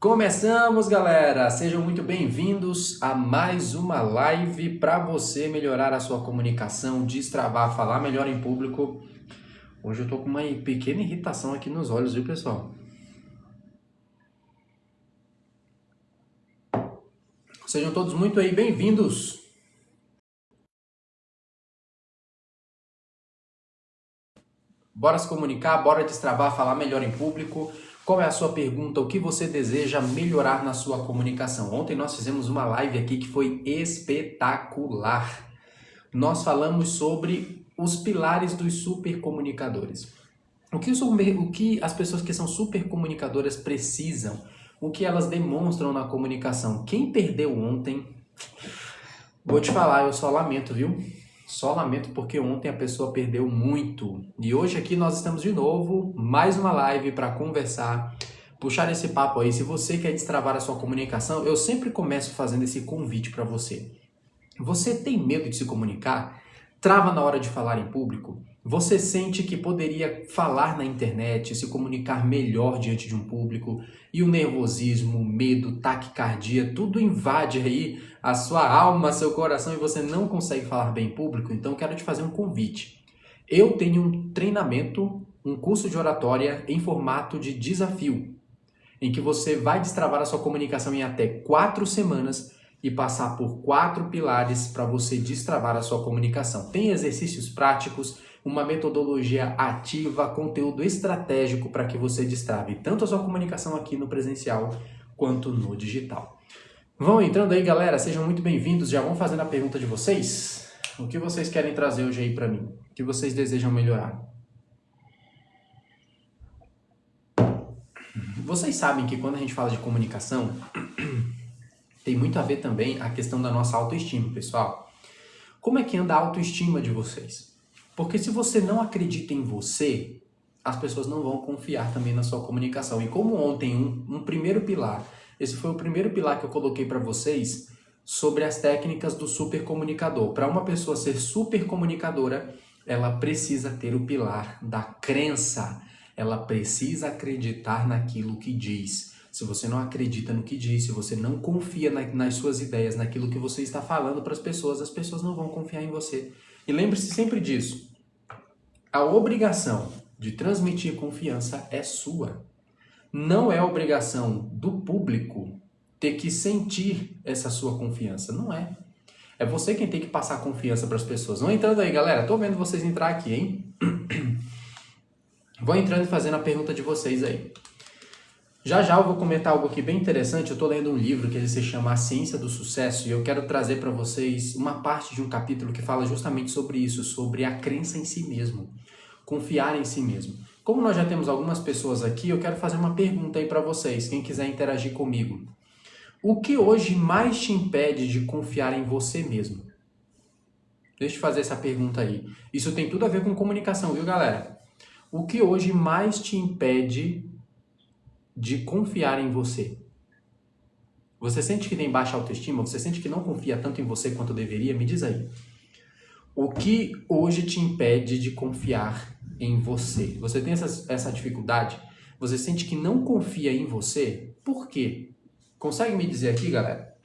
Começamos, galera! Sejam muito bem-vindos a mais uma live para você melhorar a sua comunicação, destravar, falar melhor em público. Hoje eu tô com uma pequena irritação aqui nos olhos, viu, pessoal? Sejam todos muito aí bem-vindos! Bora se comunicar, bora destravar, falar melhor em público. Qual é a sua pergunta? O que você deseja melhorar na sua comunicação? Ontem nós fizemos uma live aqui que foi espetacular. Nós falamos sobre os pilares dos supercomunicadores. O que as pessoas que são supercomunicadoras precisam? O que elas demonstram na comunicação? Quem perdeu ontem, vou te falar, eu só lamento, viu? Só lamento porque ontem a pessoa perdeu muito. E hoje aqui nós estamos de novo, mais uma live para conversar, puxar esse papo aí. Se você quer destravar a sua comunicação, eu sempre começo fazendo esse convite para você. Você tem medo de se comunicar? Trava na hora de falar em público? Você sente que poderia falar na internet, se comunicar melhor diante de um público e o nervosismo, o medo, taquicardia, tudo invade aí a sua alma, seu coração e você não consegue falar bem em público? Então quero te fazer um convite. Eu tenho um treinamento, um curso de oratória em formato de desafio, em que você vai destravar a sua comunicação em até 4 semanas e passar por 4 pilares para você destravar a sua comunicação. Tem exercícios práticos, uma metodologia ativa, conteúdo estratégico para que você destrave tanto a sua comunicação aqui no presencial quanto no digital. Vão entrando aí, galera, sejam muito bem-vindos. Já vão fazendo a pergunta de vocês. O que vocês querem trazer hoje aí para mim? O que vocês desejam melhorar? Vocês sabem que quando a gente fala de comunicação, tem muito a ver também a questão da nossa autoestima, pessoal. Como é que anda a autoestima de vocês? Porque se você não acredita em você, as pessoas não vão confiar também na sua comunicação. E como ontem, um primeiro pilar, esse foi o primeiro pilar que eu coloquei para vocês sobre as técnicas do supercomunicador. Para uma pessoa ser supercomunicadora, ela precisa ter o pilar da crença. Ela precisa acreditar naquilo que diz. Se você não acredita no que diz, se você não confia nas suas ideias, naquilo que você está falando para as pessoas não vão confiar em você. E lembre-se sempre disso. A obrigação de transmitir confiança é sua. Não é obrigação do público ter que sentir essa sua confiança. Não é. É você quem tem que passar confiança para as pessoas. Vão entrando aí, galera. Tô vendo vocês entrar aqui, hein? Vou entrando e fazendo a pergunta de vocês aí. Já eu vou comentar algo aqui bem interessante. Eu estou lendo um livro que ele se chama A Ciência do Sucesso e eu quero trazer para vocês uma parte de um capítulo que fala justamente sobre isso, sobre a crença em si mesmo, confiar em si mesmo. Como nós já temos algumas pessoas aqui, eu quero fazer uma pergunta aí para vocês, quem quiser interagir comigo. O que hoje mais te impede de confiar em você mesmo? Deixa eu fazer essa pergunta aí. Isso tem tudo a ver com comunicação, viu, galera? O que hoje mais te impede de confiar em você? Você sente que tem baixa autoestima? Você sente que não confia tanto em você quanto deveria? Me diz aí. O que hoje te impede de confiar em você? Você tem essa dificuldade? Você sente que não confia em você? Por quê? Consegue me dizer aqui, galera?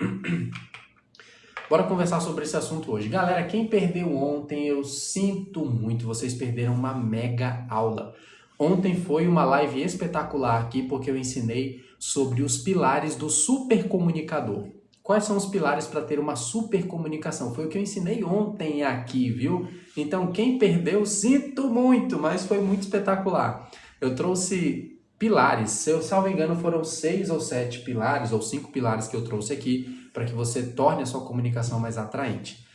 Bora conversar sobre esse assunto hoje. Galera, quem perdeu ontem, eu sinto muito. Vocês perderam uma mega aula. Ontem foi uma live espetacular aqui porque eu ensinei sobre os pilares do supercomunicador. Quais são os pilares para ter uma supercomunicação? Foi o que eu ensinei ontem aqui, viu? Então, quem perdeu, sinto muito, mas foi muito espetacular. Eu trouxe pilares, se eu salvo engano, foram 6 ou 7 pilares, ou 5 pilares que eu trouxe aqui, para que você torne a sua comunicação mais atraente.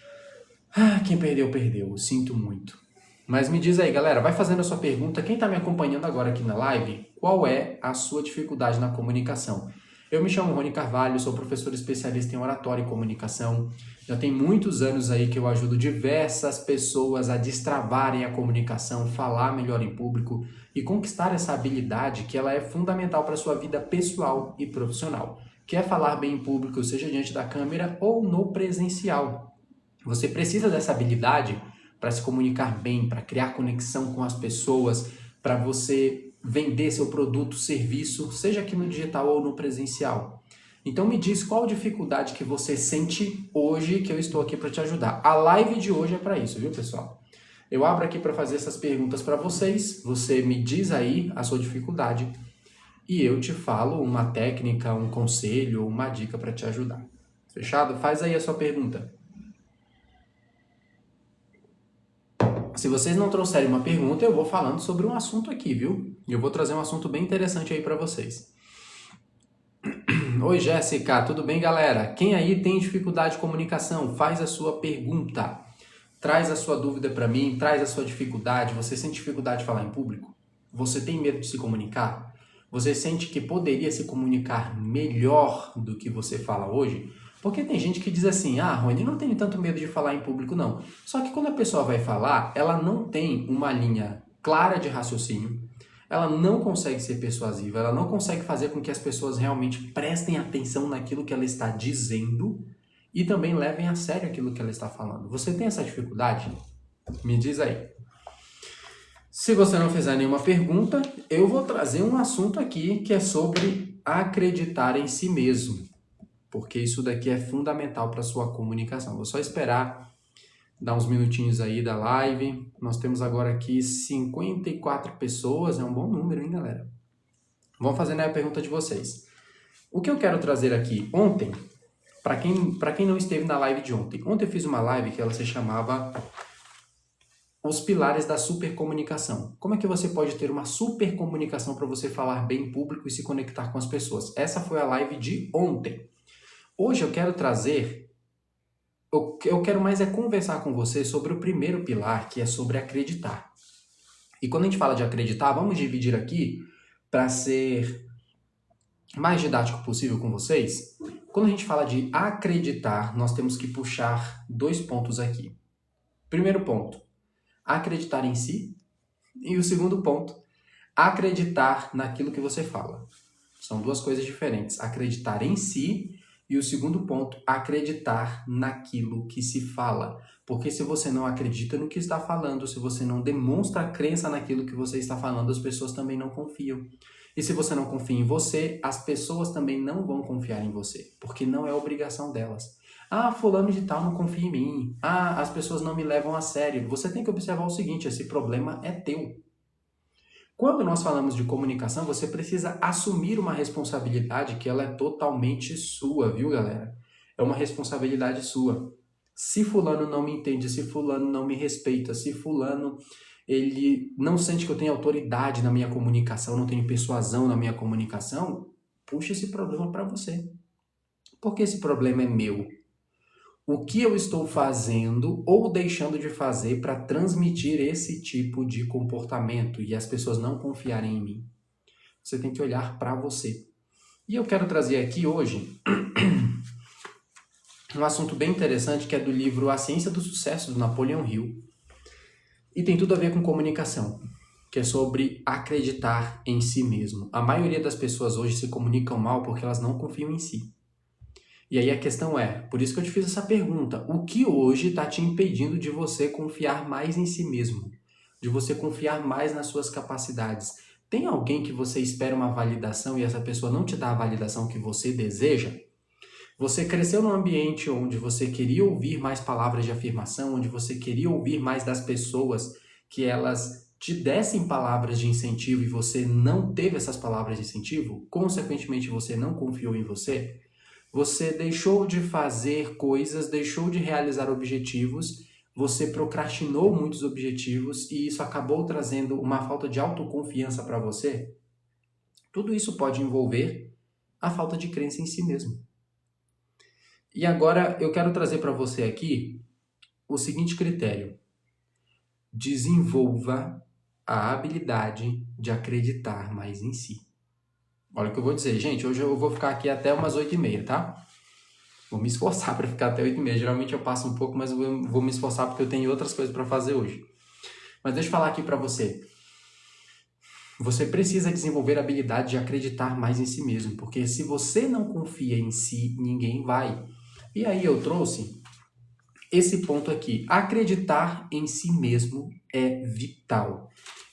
Quem perdeu, perdeu. Sinto muito. Mas me diz aí, galera, vai fazendo a sua pergunta. Quem está me acompanhando agora aqui na live, qual é a sua dificuldade na comunicação? Eu me chamo Rony Carvalho, sou professor especialista em oratória e comunicação. Já tem muitos anos aí que eu ajudo diversas pessoas a destravarem a comunicação, falar melhor em público e conquistar essa habilidade que ela é fundamental para a sua vida pessoal e profissional. Quer falar bem em público, seja diante da câmera ou no presencial. Você precisa dessa habilidade para se comunicar bem, para criar conexão com as pessoas, para você vender seu produto, serviço, seja aqui no digital ou no presencial. Então me diz qual dificuldade que você sente hoje, que eu estou aqui para te ajudar. A live de hoje é para isso, viu, pessoal? Eu abro aqui para fazer essas perguntas para vocês, você me diz aí a sua dificuldade e eu te falo uma técnica, um conselho, uma dica para te ajudar. Fechado? Faz aí a sua pergunta. Se vocês não trouxerem uma pergunta, eu vou falando sobre um assunto aqui, viu? E eu vou trazer um assunto bem interessante aí para vocês. Oi, Jéssica, tudo bem, galera? Quem aí tem dificuldade de comunicação, faz a sua pergunta. Traz a sua dúvida para mim, traz a sua dificuldade. Você sente dificuldade de falar em público? Você tem medo de se comunicar? Você sente que poderia se comunicar melhor do que você fala hoje? Porque tem gente que diz assim, Rony, não tenho tanto medo de falar em público, não. Só que quando a pessoa vai falar, ela não tem uma linha clara de raciocínio, ela não consegue ser persuasiva, ela não consegue fazer com que as pessoas realmente prestem atenção naquilo que ela está dizendo e também levem a sério aquilo que ela está falando. Você tem essa dificuldade? Me diz aí. Se você não fizer nenhuma pergunta, eu vou trazer um assunto aqui que é sobre acreditar em si mesmo. Porque isso daqui é fundamental para a sua comunicação. Vou só esperar dar uns minutinhos aí da live. Nós temos agora aqui 54 pessoas, é um bom número, hein, galera? Vamos fazer a pergunta de vocês. O que eu quero trazer aqui ontem, para quem não esteve na live de ontem. Ontem eu fiz uma live que ela se chamava Os Pilares da Supercomunicação. Como é que você pode ter uma supercomunicação para você falar bem em público e se conectar com as pessoas? Essa foi a live de ontem. Hoje eu quero trazer, eu quero mais é conversar com você sobre o primeiro pilar, que é sobre acreditar. E quando a gente fala de acreditar, vamos dividir aqui para ser mais didático possível com vocês. Quando a gente fala de acreditar, nós temos que puxar 2 pontos aqui. Primeiro ponto, acreditar em si. E o segundo ponto, acreditar naquilo que você fala. São 2 coisas diferentes. Acreditar em si. E o segundo ponto, acreditar naquilo que se fala. Porque se você não acredita no que está falando, se você não demonstra crença naquilo que você está falando, as pessoas também não confiam. E se você não confia em você, as pessoas também não vão confiar em você. Porque não é obrigação delas. Fulano de tal não confia em mim. As pessoas não me levam a sério. Você tem que observar o seguinte, esse problema é teu. Quando nós falamos de comunicação, você precisa assumir uma responsabilidade que ela é totalmente sua, viu, galera? É uma responsabilidade sua. Se fulano não me entende, se fulano não me respeita, se fulano ele não sente que eu tenho autoridade na minha comunicação, não tenho persuasão na minha comunicação, puxa esse problema para você. Porque esse problema é meu. O que eu estou fazendo ou deixando de fazer para transmitir esse tipo de comportamento e as pessoas não confiarem em mim? Você tem que olhar para você. E eu quero trazer aqui hoje um assunto bem interessante que é do livro A Ciência do Sucesso, do Napoleon Hill. E tem tudo a ver com comunicação, que é sobre acreditar em si mesmo. A maioria das pessoas hoje se comunicam mal porque elas não confiam em si. E aí a questão é, por isso que eu te fiz essa pergunta, o que hoje está te impedindo de você confiar mais em si mesmo? De você confiar mais nas suas capacidades? Tem alguém que você espera uma validação e essa pessoa não te dá a validação que você deseja? Você cresceu num ambiente onde você queria ouvir mais palavras de afirmação, onde você queria ouvir mais das pessoas, que elas te dessem palavras de incentivo e você não teve essas palavras de incentivo? Consequentemente, você não confiou em você? Você deixou de fazer coisas, deixou de realizar objetivos, você procrastinou muitos objetivos e isso acabou trazendo uma falta de autoconfiança para você? Tudo isso pode envolver a falta de crença em si mesmo. E agora eu quero trazer para você aqui o seguinte critério. Desenvolva a habilidade de acreditar mais em si. Olha o que eu vou dizer, gente, hoje eu vou ficar aqui até umas 8h30, tá? Vou me esforçar para ficar até 8h30. Geralmente eu passo um pouco, mas eu vou me esforçar porque eu tenho outras coisas para fazer hoje. Mas deixa eu falar aqui para você. Você precisa desenvolver a habilidade de acreditar mais em si mesmo, porque se você não confia em si, ninguém vai. E aí eu trouxe esse ponto aqui. Acreditar em si mesmo é vital.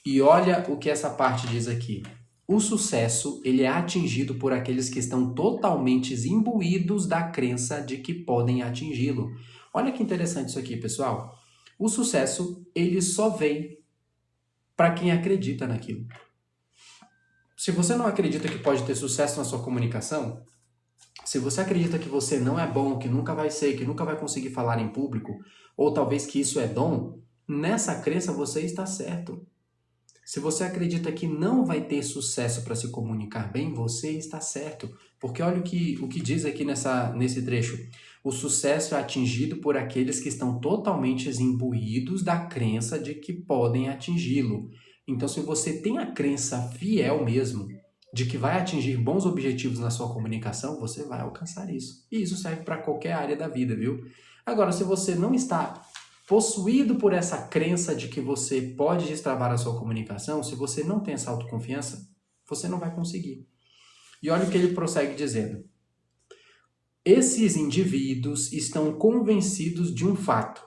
E olha o que essa parte diz aqui. O sucesso, ele é atingido por aqueles que estão totalmente imbuídos da crença de que podem atingi-lo. Olha que interessante isso aqui, pessoal. O sucesso, ele só vem para quem acredita naquilo. Se você não acredita que pode ter sucesso na sua comunicação, se você acredita que você não é bom, que nunca vai ser, que nunca vai conseguir falar em público, ou talvez que isso é dom, nessa crença você está certo. Se você acredita que não vai ter sucesso para se comunicar bem, você está certo. Porque olha o que diz aqui nesse trecho. O sucesso é atingido por aqueles que estão totalmente imbuídos da crença de que podem atingi-lo. Então, se você tem a crença fiel mesmo de que vai atingir bons objetivos na sua comunicação, você vai alcançar isso. E isso serve para qualquer área da vida, viu? Agora, se você não está possuído por essa crença de que você pode destravar a sua comunicação, se você não tem essa autoconfiança, você não vai conseguir. E olha o que ele prossegue dizendo. Esses indivíduos estão convencidos de um fato.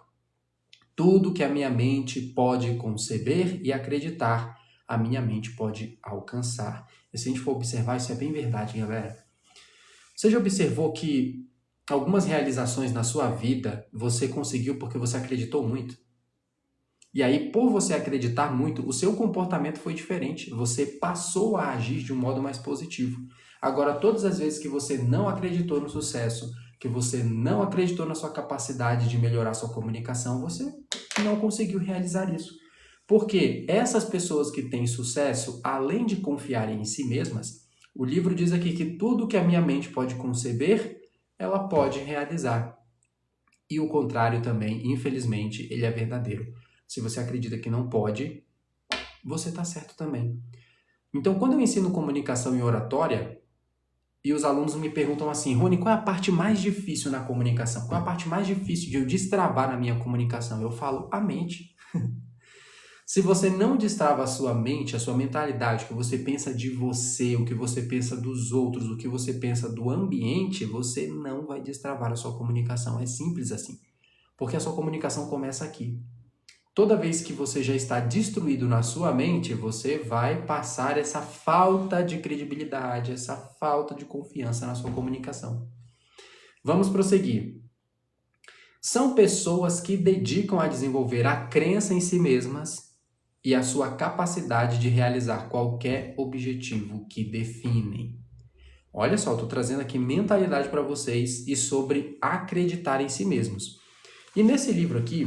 Tudo que a minha mente pode conceber e acreditar, a minha mente pode alcançar. E se a gente for observar, isso é bem verdade, galera. Você já observou que algumas realizações na sua vida você conseguiu porque você acreditou muito? E aí, por você acreditar muito, o seu comportamento foi diferente. Você passou a agir de um modo mais positivo. Agora, todas as vezes que você não acreditou no sucesso, que você não acreditou na sua capacidade de melhorar sua comunicação, você não conseguiu realizar isso. Porque essas pessoas que têm sucesso, além de confiarem em si mesmas, o livro diz aqui que tudo que a minha mente pode conceber, ela pode realizar. E o contrário também, infelizmente, ele é verdadeiro. Se você acredita que não pode, você está certo também. Então, quando eu ensino comunicação e oratória, e os alunos me perguntam assim, Rony, qual é a parte mais difícil na comunicação? Qual é a parte mais difícil de eu destravar na minha comunicação? Eu falo, a mente. Se você não destrava a sua mente, a sua mentalidade, o que você pensa de você, o que você pensa dos outros, o que você pensa do ambiente, você não vai destravar a sua comunicação. É simples assim. Porque a sua comunicação começa aqui. Toda vez que você já está destruído na sua mente, você vai passar essa falta de credibilidade, essa falta de confiança na sua comunicação. Vamos prosseguir. São pessoas que dedicam a desenvolver a crença em si mesmas e a sua capacidade de realizar qualquer objetivo que definem. Olha só, eu estou trazendo aqui mentalidade para vocês e sobre acreditar em si mesmos. E nesse livro aqui,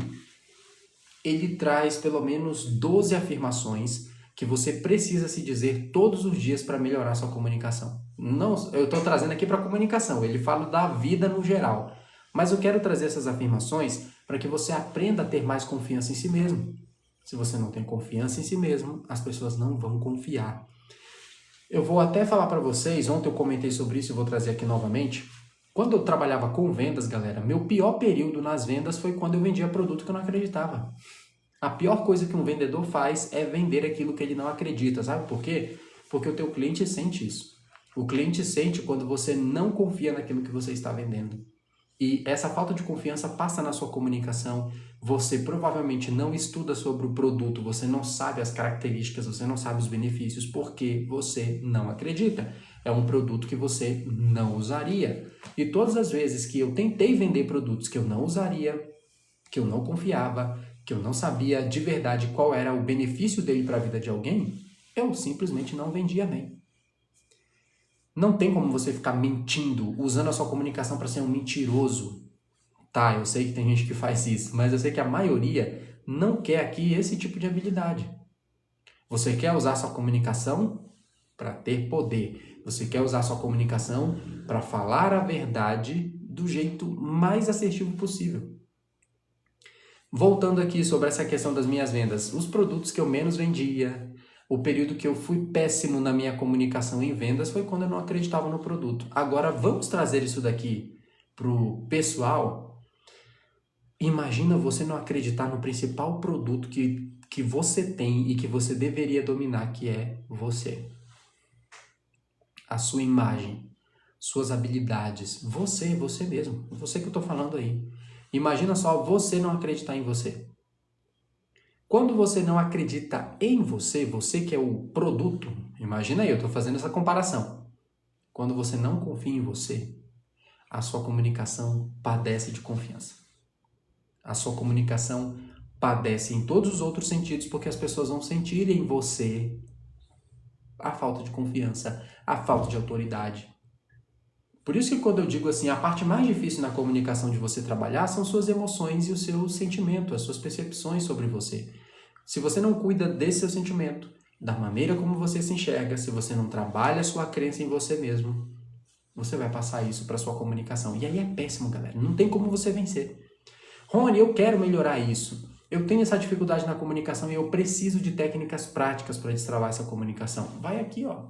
ele traz pelo menos 12 afirmações que você precisa se dizer todos os dias para melhorar sua comunicação. Não, eu estou trazendo aqui para comunicação, ele fala da vida no geral. Mas eu quero trazer essas afirmações para que você aprenda a ter mais confiança em si mesmo. Se você não tem confiança em si mesmo, as pessoas não vão confiar. Eu vou até falar para vocês, ontem eu comentei sobre isso e vou trazer aqui novamente. Quando eu trabalhava com vendas, galera, meu pior período nas vendas foi quando eu vendia produto que eu não acreditava. A pior coisa que um vendedor faz é vender aquilo que ele não acredita, sabe por quê? Porque o teu cliente sente isso. O cliente sente quando você não confia naquilo que você está vendendo. E essa falta de confiança passa na sua comunicação. Você provavelmente não estuda sobre o produto, você não sabe as características, você não sabe os benefícios, porque você não acredita. É um produto que você não usaria. E todas as vezes que eu tentei vender produtos que eu não usaria, que eu não confiava, que eu não sabia de verdade qual era o benefício dele para a vida de alguém, eu simplesmente não vendia bem. Não tem como você ficar mentindo, usando a sua comunicação para ser um mentiroso. Tá, eu sei que tem gente que faz isso, mas eu sei que a maioria não quer aqui esse tipo de habilidade. Você quer usar a sua comunicação para ter poder. Você quer usar a sua comunicação para falar a verdade do jeito mais assertivo possível. Voltando aqui sobre essa questão das minhas vendas, os produtos que eu menos vendia, o período que eu fui péssimo na minha comunicação em vendas foi quando eu não acreditava no produto. Agora, vamos trazer isso daqui para o pessoal. Imagina você não acreditar no principal produto que você tem e que você deveria dominar, que é você. A sua imagem, suas habilidades, você mesmo, você que eu estou falando aí. Imagina só você não acreditar em você. Quando você não acredita em você, você que é o produto, imagina aí, eu estou fazendo essa comparação. Quando você não confia em você, a sua comunicação padece de confiança. A sua comunicação padece em todos os outros sentidos, porque as pessoas vão sentir em você a falta de confiança, a falta de autoridade. Por isso que quando eu digo assim, a parte mais difícil na comunicação de você trabalhar são suas emoções e o seu sentimento, as suas percepções sobre você. Se você não cuida desse seu sentimento, da maneira como você se enxerga, se você não trabalha a sua crença em você mesmo, você vai passar isso para sua comunicação. E aí é péssimo, galera. Não tem como você vencer. Rony, eu quero melhorar isso. Eu tenho essa dificuldade na comunicação e eu preciso de técnicas práticas para destravar essa comunicação. Vai aqui, ó.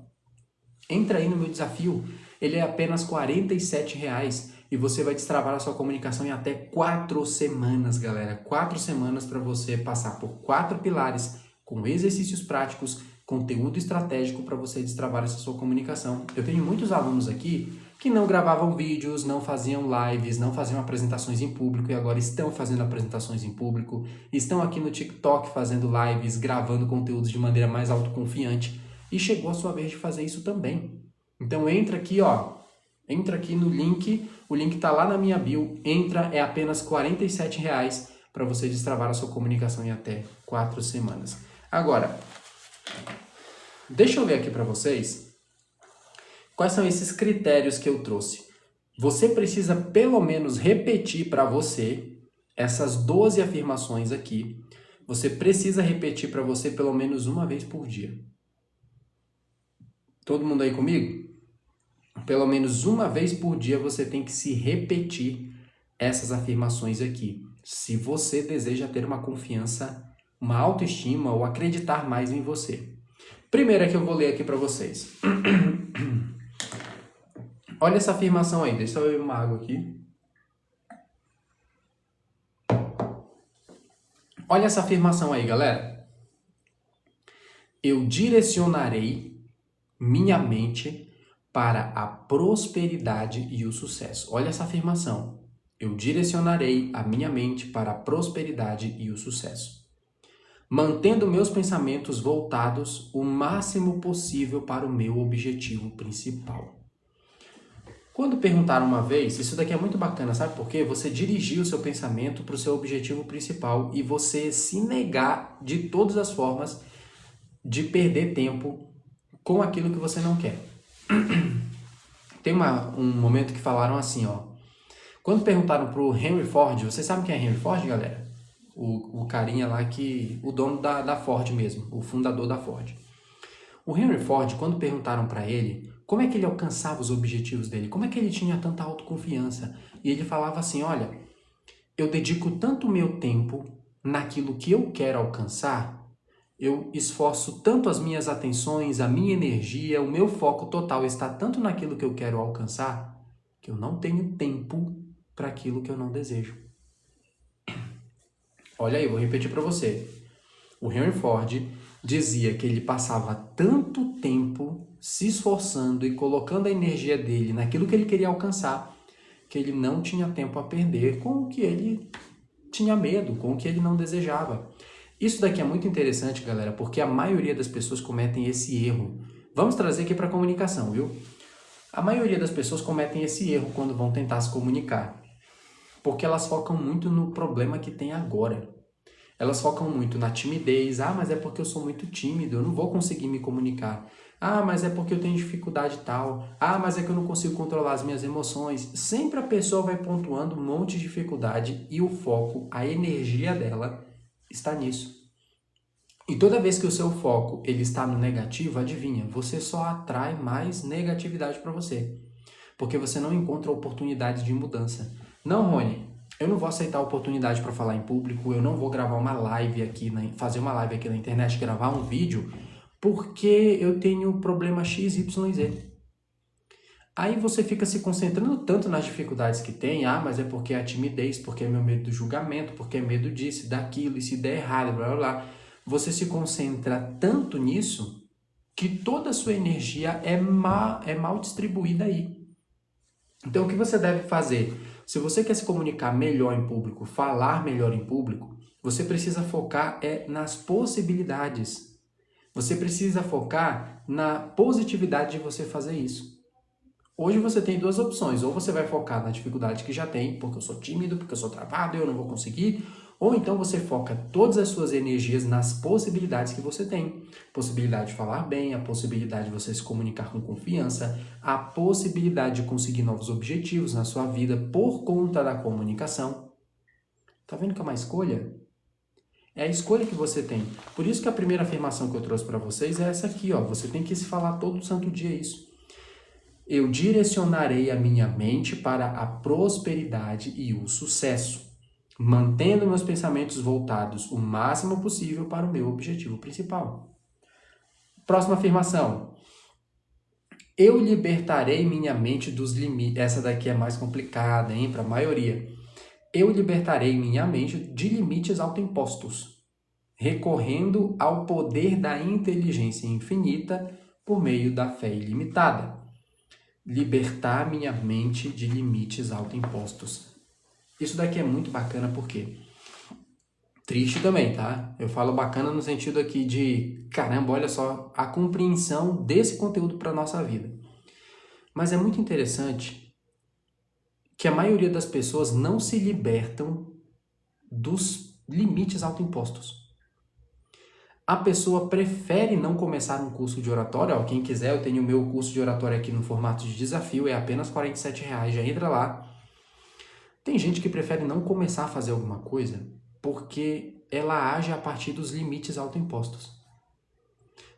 Entra aí no meu desafio. Ele é apenas R$ 47,00 e você vai destravar a sua comunicação em até 4 semanas, galera. 4 semanas para você passar por 4 pilares com exercícios práticos, conteúdo estratégico para você destravar essa sua comunicação. Eu tenho muitos alunos aqui que não gravavam vídeos, não faziam lives, não faziam apresentações em público e agora estão fazendo apresentações em público, estão aqui no TikTok fazendo lives, gravando conteúdos de maneira mais autoconfiante e chegou a sua vez de fazer isso também. Então entra aqui, ó, entra aqui no link, o link tá lá na minha bio, entra, é apenas R$ 47,00 para você destravar a sua comunicação em até 4 semanas. Agora, deixa eu ver aqui para vocês quais são esses critérios que eu trouxe. Você precisa pelo menos repetir para você essas 12 afirmações aqui. Você precisa repetir para você pelo menos uma vez por dia. Todo mundo aí comigo? Pelo menos uma vez por dia você tem que se repetir essas afirmações aqui. Se você deseja ter uma confiança, uma autoestima ou acreditar mais em você. Primeira que eu vou ler aqui para vocês. Olha essa afirmação aí, deixa eu beber uma água aqui. Olha essa afirmação aí, galera. Eu direcionarei minha mente para a prosperidade e o sucesso. Olha essa afirmação. Eu direcionarei a minha mente para a prosperidade e o sucesso. Mantendo meus pensamentos voltados o máximo possível para o meu objetivo principal. Quando perguntaram uma vez, isso daqui é muito bacana, sabe por quê? Você dirigir o seu pensamento para o seu objetivo principal e você se negar de todas as formas de perder tempo com aquilo que você não quer. Tem um momento que falaram assim, ó. Quando perguntaram para o Henry Ford, vocês sabem quem é Henry Ford, galera? O carinha lá o dono da Ford mesmo, o fundador da Ford. O Henry Ford, quando perguntaram para ele como é que ele alcançava os objetivos dele, como é que ele tinha tanta autoconfiança, e ele falava assim, olha, eu dedico tanto meu tempo naquilo que eu quero alcançar, eu esforço tanto as minhas atenções, a minha energia, o meu foco total está tanto naquilo que eu quero alcançar, que eu não tenho tempo para aquilo que eu não desejo. Olha aí, eu vou repetir para você. O Henry Ford dizia que ele passava tanto tempo se esforçando e colocando a energia dele naquilo que ele queria alcançar, que ele não tinha tempo a perder com o que ele tinha medo, com o que ele não desejava. Isso daqui é muito interessante, galera, porque a maioria das pessoas cometem esse erro. Vamos trazer aqui para a comunicação, viu? A maioria das pessoas cometem esse erro quando vão tentar se comunicar, porque elas focam muito no problema que tem agora. Elas focam muito na timidez. Ah, mas é porque eu sou muito tímido, eu não vou conseguir me comunicar. Ah, mas é porque eu tenho dificuldade tal. Ah, mas é que eu não consigo controlar as minhas emoções. Sempre a pessoa vai pontuando um monte de dificuldade e o foco, a energia dela está nisso. E toda vez que o seu foco ele está no negativo, adivinha, você só atrai mais negatividade para você. Porque você não encontra oportunidades de mudança. Não, Rony, eu não vou aceitar a oportunidade para falar em público, eu não vou gravar uma live aqui, fazer uma live aqui na internet, gravar um vídeo, porque eu tenho problema XYZ. Aí você fica se concentrando tanto nas dificuldades que tem, mas é porque é a timidez, porque é meu medo do julgamento, porque é medo disso, daquilo, e se der errado, blá blá blá. Você se concentra tanto nisso que toda a sua energia é mal distribuída aí. Então o que você deve fazer? Se você quer se comunicar melhor em público, falar melhor em público, Você precisa focar nas possibilidades. Você precisa focar na positividade de você fazer isso. Hoje você tem duas opções. Ou você vai focar na dificuldade que já tem, porque eu sou tímido, porque eu sou travado, eu não vou conseguir. Ou então você foca todas as suas energias nas possibilidades que você tem. Possibilidade de falar bem, a possibilidade de você se comunicar com confiança, a possibilidade de conseguir novos objetivos na sua vida por conta da comunicação. Tá vendo que é uma escolha? É a escolha que você tem. Por isso que a primeira afirmação que eu trouxe para vocês é essa aqui, ó. Você tem que se falar todo santo dia isso. Eu direcionarei a minha mente para a prosperidade e o sucesso, mantendo meus pensamentos voltados o máximo possível para o meu objetivo principal. Próxima afirmação. Eu libertarei minha mente dos limites. Essa daqui é mais complicada, hein, para a maioria. Eu libertarei minha mente de limites autoimpostos, recorrendo ao poder da inteligência infinita por meio da fé ilimitada. Libertar minha mente de limites autoimpostos. Isso daqui é muito bacana porque triste também, tá? Eu falo bacana no sentido aqui de, caramba, olha só, a compreensão desse conteúdo para a nossa vida. Mas é muito interessante que a maioria das pessoas não se libertam dos limites autoimpostos. A pessoa prefere não começar um curso de oratória. Ó, quem quiser, eu tenho o meu curso de oratória aqui no formato de desafio, é apenas R$ 47,00, já entra lá. Tem gente que prefere não começar a fazer alguma coisa porque ela age a partir dos limites autoimpostos.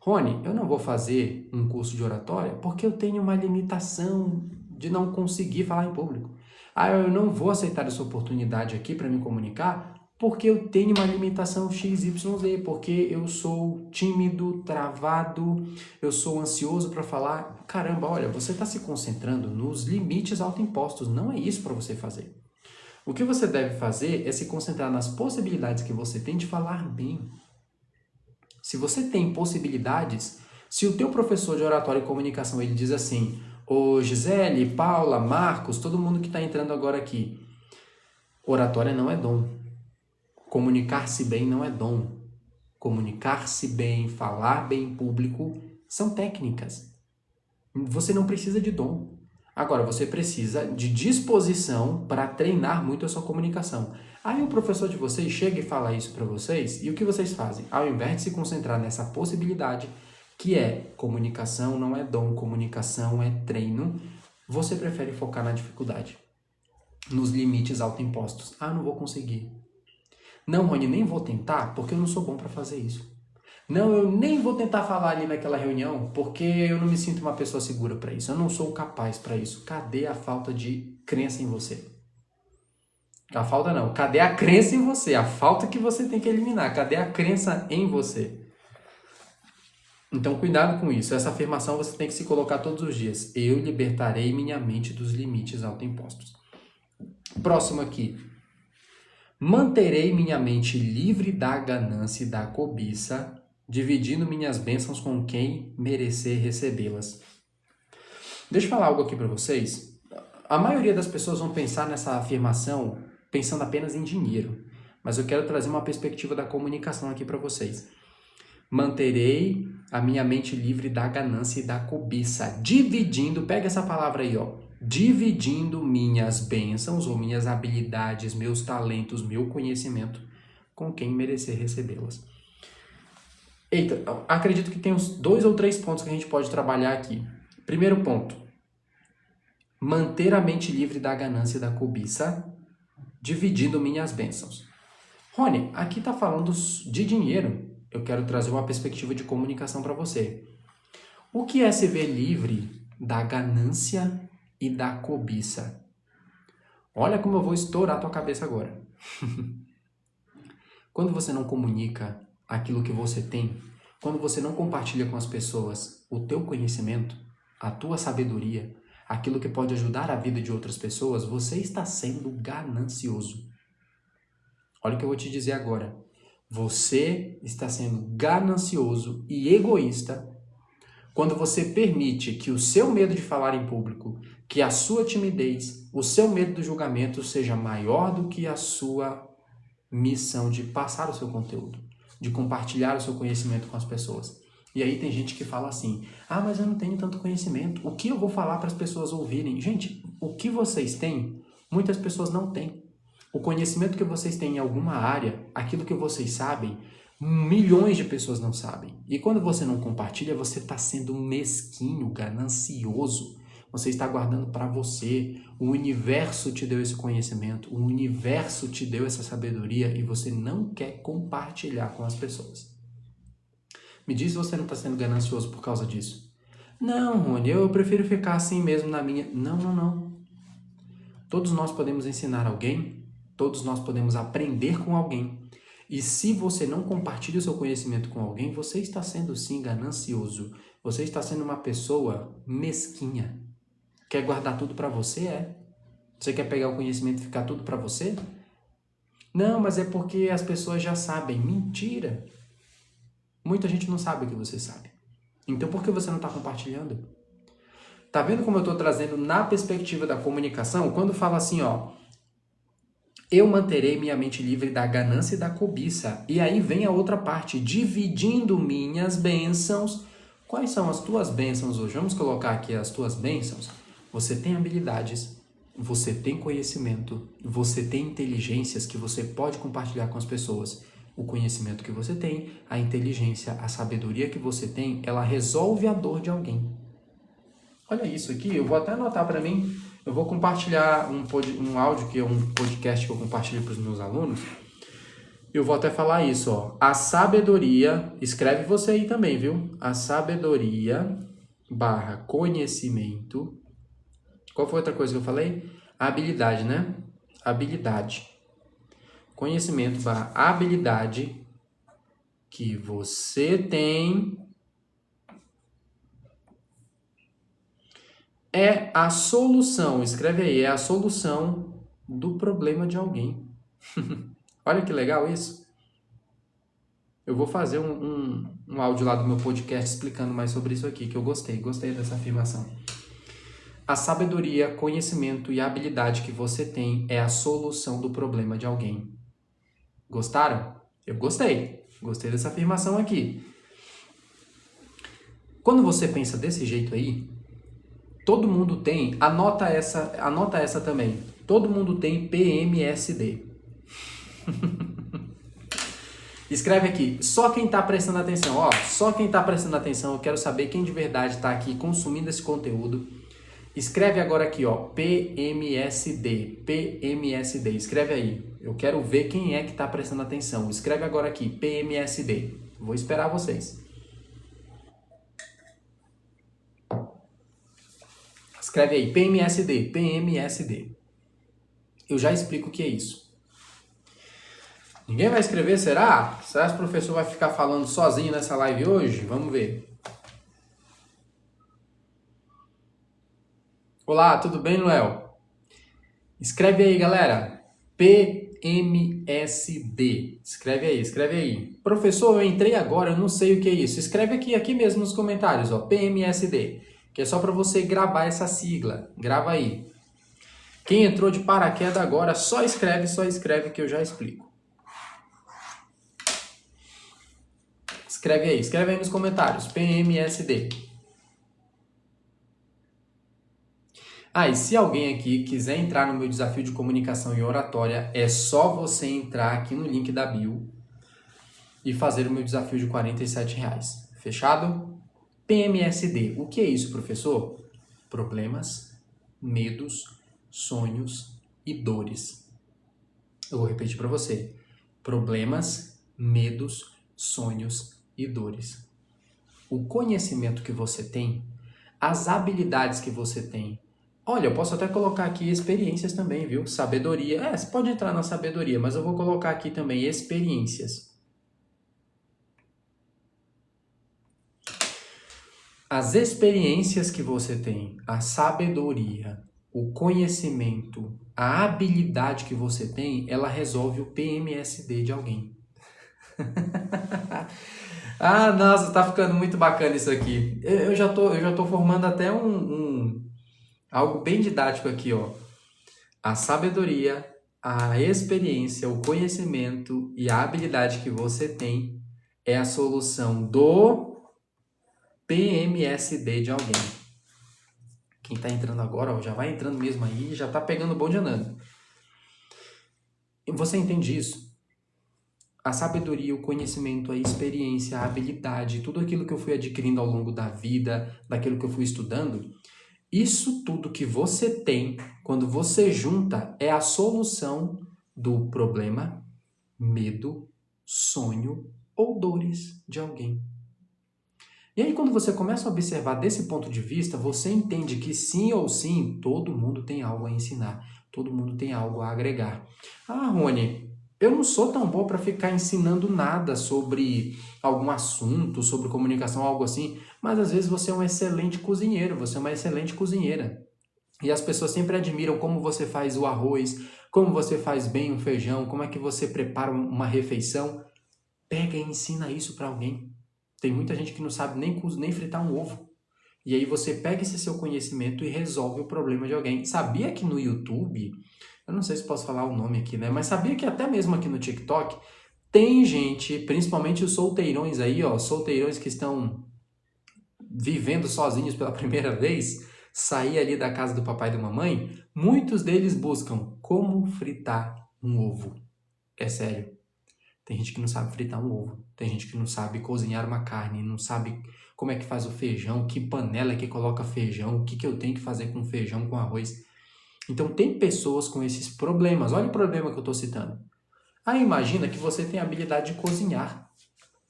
Rony, eu não vou fazer um curso de oratória porque eu tenho uma limitação de não conseguir falar em público. Eu não vou aceitar essa oportunidade aqui para me comunicar porque eu tenho uma limitação XYZ, porque eu sou tímido, travado, eu sou ansioso para falar. Caramba, olha, você está se concentrando nos limites autoimpostos, não é isso para você fazer. O que você deve fazer é se concentrar nas possibilidades que você tem de falar bem. Se você tem possibilidades, se o teu professor de oratória e comunicação ele diz assim, ô Gisele, Paula, Marcos, todo mundo que está entrando agora aqui, oratória não é dom. Comunicar-se bem não é dom. Comunicar-se bem, falar bem em público são técnicas. Você não precisa de dom. Agora, você precisa de disposição para treinar muito a sua comunicação. Aí o professor de vocês chega e fala isso para vocês, e o que vocês fazem? Ao invés de se concentrar nessa possibilidade, que é comunicação não é dom, comunicação é treino, você prefere focar na dificuldade, nos limites autoimpostos. Não vou conseguir. Não, Rony, nem vou tentar porque eu não sou bom para fazer isso. Não, eu nem vou tentar falar ali naquela reunião porque eu não me sinto uma pessoa segura para isso. Eu não sou capaz para isso. Cadê a falta de crença em você? A falta não. Cadê a crença em você? A falta que você tem que eliminar. Cadê a crença em você? Então, cuidado com isso. Essa afirmação você tem que se colocar todos os dias. Eu libertarei minha mente dos limites autoimpostos. Próximo aqui. Manterei minha mente livre da ganância e da cobiça, dividindo minhas bênçãos com quem merecer recebê-las. Deixa eu falar algo aqui para vocês. A maioria das pessoas vão pensar nessa afirmação pensando apenas em dinheiro, mas eu quero trazer uma perspectiva da comunicação aqui para vocês. Manterei a minha mente livre da ganância e da cobiça, dividindo, pega essa palavra aí, ó, dividindo minhas bênçãos ou minhas habilidades, meus talentos, meu conhecimento com quem merecer recebê-las. Eita, acredito que tem uns 2 ou 3 pontos que a gente pode trabalhar aqui. Primeiro ponto, manter a mente livre da ganância e da cobiça, dividindo minhas bênçãos. Rony, aqui está falando de dinheiro. Eu quero trazer uma perspectiva de comunicação para você. O que é se ver livre da ganância e da cobiça? Olha como eu vou estourar a tua cabeça agora. Quando você não comunica aquilo que você tem, quando você não compartilha com as pessoas o teu conhecimento, a tua sabedoria, aquilo que pode ajudar a vida de outras pessoas, você está sendo ganancioso. Olha o que eu vou te dizer agora. Você está sendo ganancioso e egoísta quando você permite que o seu medo de falar em público, que a sua timidez, o seu medo do julgamento seja maior do que a sua missão de passar o seu conteúdo, de compartilhar o seu conhecimento com as pessoas. E aí tem gente que fala assim, mas eu não tenho tanto conhecimento, o que eu vou falar para as pessoas ouvirem? Gente, o que vocês têm, muitas pessoas não têm. O conhecimento que vocês têm em alguma área, aquilo que vocês sabem, milhões de pessoas não sabem. E quando você não compartilha, você está sendo mesquinho, ganancioso. Você está guardando para você. O universo te deu esse conhecimento, o universo te deu essa sabedoria e você não quer compartilhar com as pessoas. Me diz se você não está sendo ganancioso por causa disso. Não, Rony, eu prefiro ficar assim mesmo na minha... Não. Todos nós podemos ensinar alguém, todos nós podemos aprender com alguém. E se você não compartilha o seu conhecimento com alguém, você está sendo sim ganancioso. Você está sendo uma pessoa mesquinha. Quer guardar tudo para você? Você quer pegar o conhecimento e ficar tudo para você? Não, mas é porque as pessoas já sabem. Mentira! Muita gente não sabe o que você sabe. Então por que você não está compartilhando? Tá vendo como eu estou trazendo na perspectiva da comunicação? Quando fala assim, eu manterei minha mente livre da ganância e da cobiça. E aí vem a outra parte, dividindo minhas bênçãos. Quais são as tuas bênçãos hoje? Vamos colocar aqui as tuas bênçãos. Você tem habilidades, você tem conhecimento, você tem inteligências que você pode compartilhar com as pessoas. O conhecimento que você tem, a inteligência, a sabedoria que você tem, ela resolve a dor de alguém. Olha isso aqui, eu vou até anotar para mim. Eu vou compartilhar um áudio, que é um podcast que eu compartilho para os meus alunos. Eu vou até falar isso, A sabedoria, escreve você aí também, viu? A sabedoria / conhecimento. Qual foi a outra coisa que eu falei? A habilidade, né? Habilidade. Conhecimento / habilidade que você tem é a solução, escreve aí, é a solução do problema de alguém. Olha que legal isso. Eu vou fazer um áudio lá do meu podcast explicando mais sobre isso aqui, que eu gostei dessa afirmação. A sabedoria, conhecimento e habilidade que você tem é a solução do problema de alguém. Gostaram? Eu gostei dessa afirmação aqui. Quando você pensa desse jeito aí, todo mundo tem, anota essa também. Todo mundo tem PMSD. Escreve aqui, só quem está prestando atenção, só quem está prestando atenção, eu quero saber quem de verdade está aqui consumindo esse conteúdo. Escreve agora aqui, PMSD, PMSD, escreve aí. Eu quero ver quem é que está prestando atenção. Escreve agora aqui, PMSD. Vou esperar vocês. Escreve aí, PMSD, PMSD. Eu já explico o que é isso. Ninguém vai escrever, será? Será que o professor vai ficar falando sozinho nessa live hoje? Vamos ver. Olá, tudo bem, Noel? Escreve aí, galera. PMSD. Escreve aí. Professor, eu entrei agora, eu não sei o que é isso. Escreve aqui mesmo nos comentários, PMSD. Que é só para você gravar essa sigla. Grava aí. Quem entrou de paraquedas agora, só escreve que eu já explico. Escreve aí nos comentários. PMSD. E se alguém aqui quiser entrar no meu desafio de comunicação e oratória, é só você entrar aqui no link da bio e fazer o meu desafio de R$47. Fechado? PMSD. O que é isso, professor? Problemas, medos, sonhos e dores. Eu vou repetir para você. Problemas, medos, sonhos e dores. O conhecimento que você tem, as habilidades que você tem. Olha, eu posso até colocar aqui experiências também, viu? Sabedoria. Você pode entrar na sabedoria, mas eu vou colocar aqui também experiências. As experiências que você tem, a sabedoria, o conhecimento, a habilidade que você tem, ela resolve o PMSD de alguém. Nossa, tá ficando muito bacana isso aqui. Eu já tô formando até algo bem didático aqui, A sabedoria, a experiência, o conhecimento e a habilidade que você tem é a solução do PMSD de alguém. Quem está entrando agora, ó, já vai entrando mesmo aí, já está pegando o bonde andando. E você entende isso? A sabedoria, o conhecimento, a experiência, a habilidade, tudo aquilo que eu fui adquirindo ao longo da vida, daquilo que eu fui estudando, isso tudo que você tem, quando você junta, é a solução do problema, medo, sonho ou dores de alguém. E aí, quando você começa a observar desse ponto de vista, você entende que sim ou sim, todo mundo tem algo a ensinar, todo mundo tem algo a agregar. Ah, Rony, eu não sou tão bom para ficar ensinando nada sobre algum assunto, sobre comunicação, algo assim, mas às vezes você é um excelente cozinheiro, você é uma excelente cozinheira. E as pessoas sempre admiram como você faz o arroz, como você faz bem um feijão, como é que você prepara uma refeição. Pega e ensina isso para alguém. Tem muita gente que não sabe nem fritar um ovo. E aí você pega esse seu conhecimento e resolve o problema de alguém. Sabia que no YouTube, eu não sei se posso falar o nome aqui, né? Mas sabia que até mesmo aqui no TikTok, tem gente, principalmente os solteirões aí, ó, solteirões que estão vivendo sozinhos pela primeira vez, sair ali da casa do papai e da mamãe, muitos deles buscam como fritar um ovo. É sério. Tem gente que não sabe fritar um ovo. Tem gente que não sabe cozinhar uma carne, não sabe como é que faz o feijão, que panela é que coloca feijão, o que eu tenho que fazer com feijão, com arroz. Então tem pessoas com esses problemas. Olha o problema que eu estou citando. Aí imagina que você tem a habilidade de cozinhar.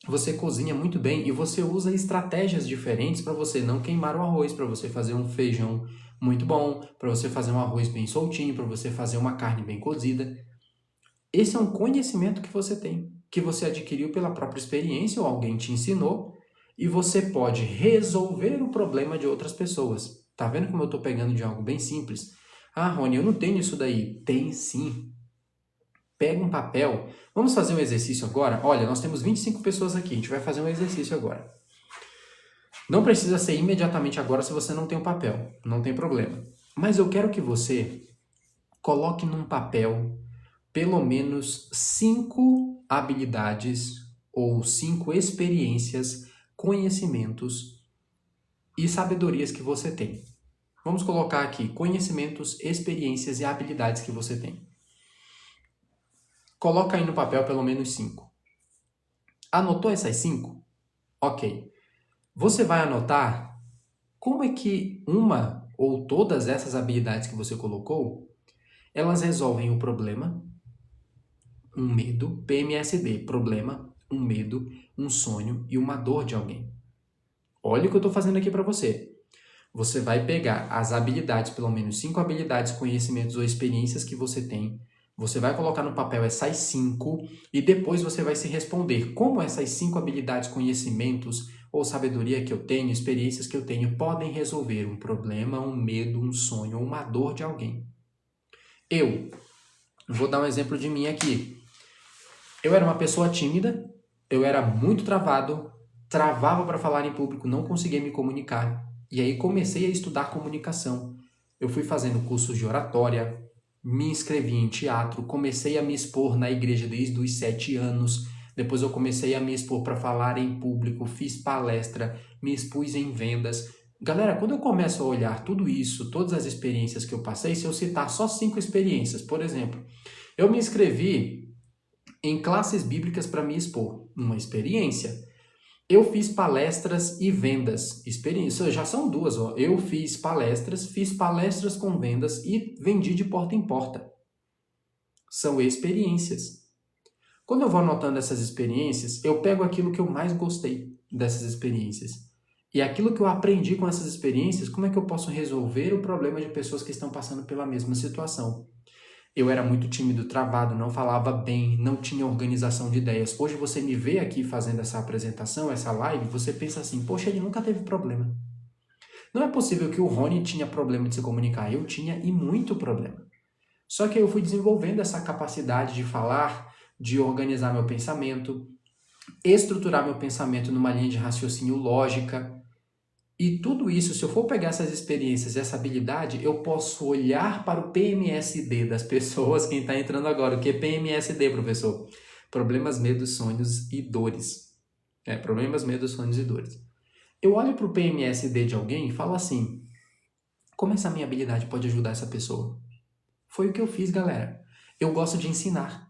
Você cozinha muito bem e você usa estratégias diferentes para você não queimar o arroz, para você fazer um feijão muito bom, para você fazer um arroz bem soltinho, para você fazer uma carne bem cozida. Esse é um conhecimento que você tem, que você adquiriu pela própria experiência ou alguém te ensinou e você pode resolver o problema de outras pessoas. Tá vendo como eu estou pegando de algo bem simples? Ah, Rony, eu não tenho isso daí. Tem sim. Pega um papel. Vamos fazer um exercício agora? Olha, nós temos 25 pessoas aqui. A gente vai fazer um exercício agora. Não precisa ser imediatamente agora se você não tem um papel. Não tem problema. Mas eu quero que você coloque num papel pelo menos 5 habilidades ou 5 experiências, conhecimentos e sabedorias que você tem. Vamos colocar aqui conhecimentos, experiências e habilidades que você tem. Coloca aí no papel pelo menos 5. Anotou essas 5? Ok. Você vai anotar como é que uma ou todas essas habilidades que você colocou, elas resolvem um problema, um medo, PMSD, problema, um medo, um sonho e uma dor de alguém. Olha o que eu estou fazendo aqui para você. Você vai pegar as habilidades, pelo menos 5 habilidades, conhecimentos ou experiências que você tem, você vai colocar no papel essas 5 e depois você vai se responder como essas 5 habilidades, conhecimentos ou sabedoria que eu tenho, experiências que eu tenho, podem resolver um problema, um medo, um sonho ou uma dor de alguém. Eu vou dar um exemplo de mim aqui. Eu era uma pessoa tímida, eu era muito travado, travava para falar em público, não conseguia me comunicar. E aí comecei a estudar comunicação. Eu fui fazendo cursos de oratória, me inscrevi em teatro, comecei a me expor na igreja desde os 7 anos. Depois eu comecei a me expor para falar em público, fiz palestra, me expus em vendas. Galera, quando eu começo a olhar tudo isso, todas as experiências que eu passei, se eu citar só 5 experiências, por exemplo, eu me inscrevi em classes bíblicas para me expor, uma experiência. Eu fiz palestras e vendas, experiência, já são 2, ó. Eu fiz palestras com vendas e vendi de porta em porta. São experiências. Quando eu vou anotando essas experiências, eu pego aquilo que eu mais gostei dessas experiências. E aquilo que eu aprendi com essas experiências, como é que eu posso resolver o problema de pessoas que estão passando pela mesma situação? Eu era muito tímido, travado, não falava bem, não tinha organização de ideias. Hoje você me vê aqui fazendo essa apresentação, essa live, você pensa assim, poxa, ele nunca teve problema. Não é possível que o Rony tinha problema de se comunicar. Eu tinha e muito problema. Só que eu fui desenvolvendo essa capacidade de falar, de organizar meu pensamento, estruturar meu pensamento numa linha de raciocínio lógica. E tudo isso, se eu for pegar essas experiências e essa habilidade, eu posso olhar para o PMSD das pessoas, quem está entrando agora. O que é PMSD, professor? Problemas, medos, sonhos e dores. Problemas, medos, sonhos e dores. Eu olho para o PMSD de alguém e falo assim, como essa minha habilidade pode ajudar essa pessoa? Foi o que eu fiz, galera. Eu gosto de ensinar.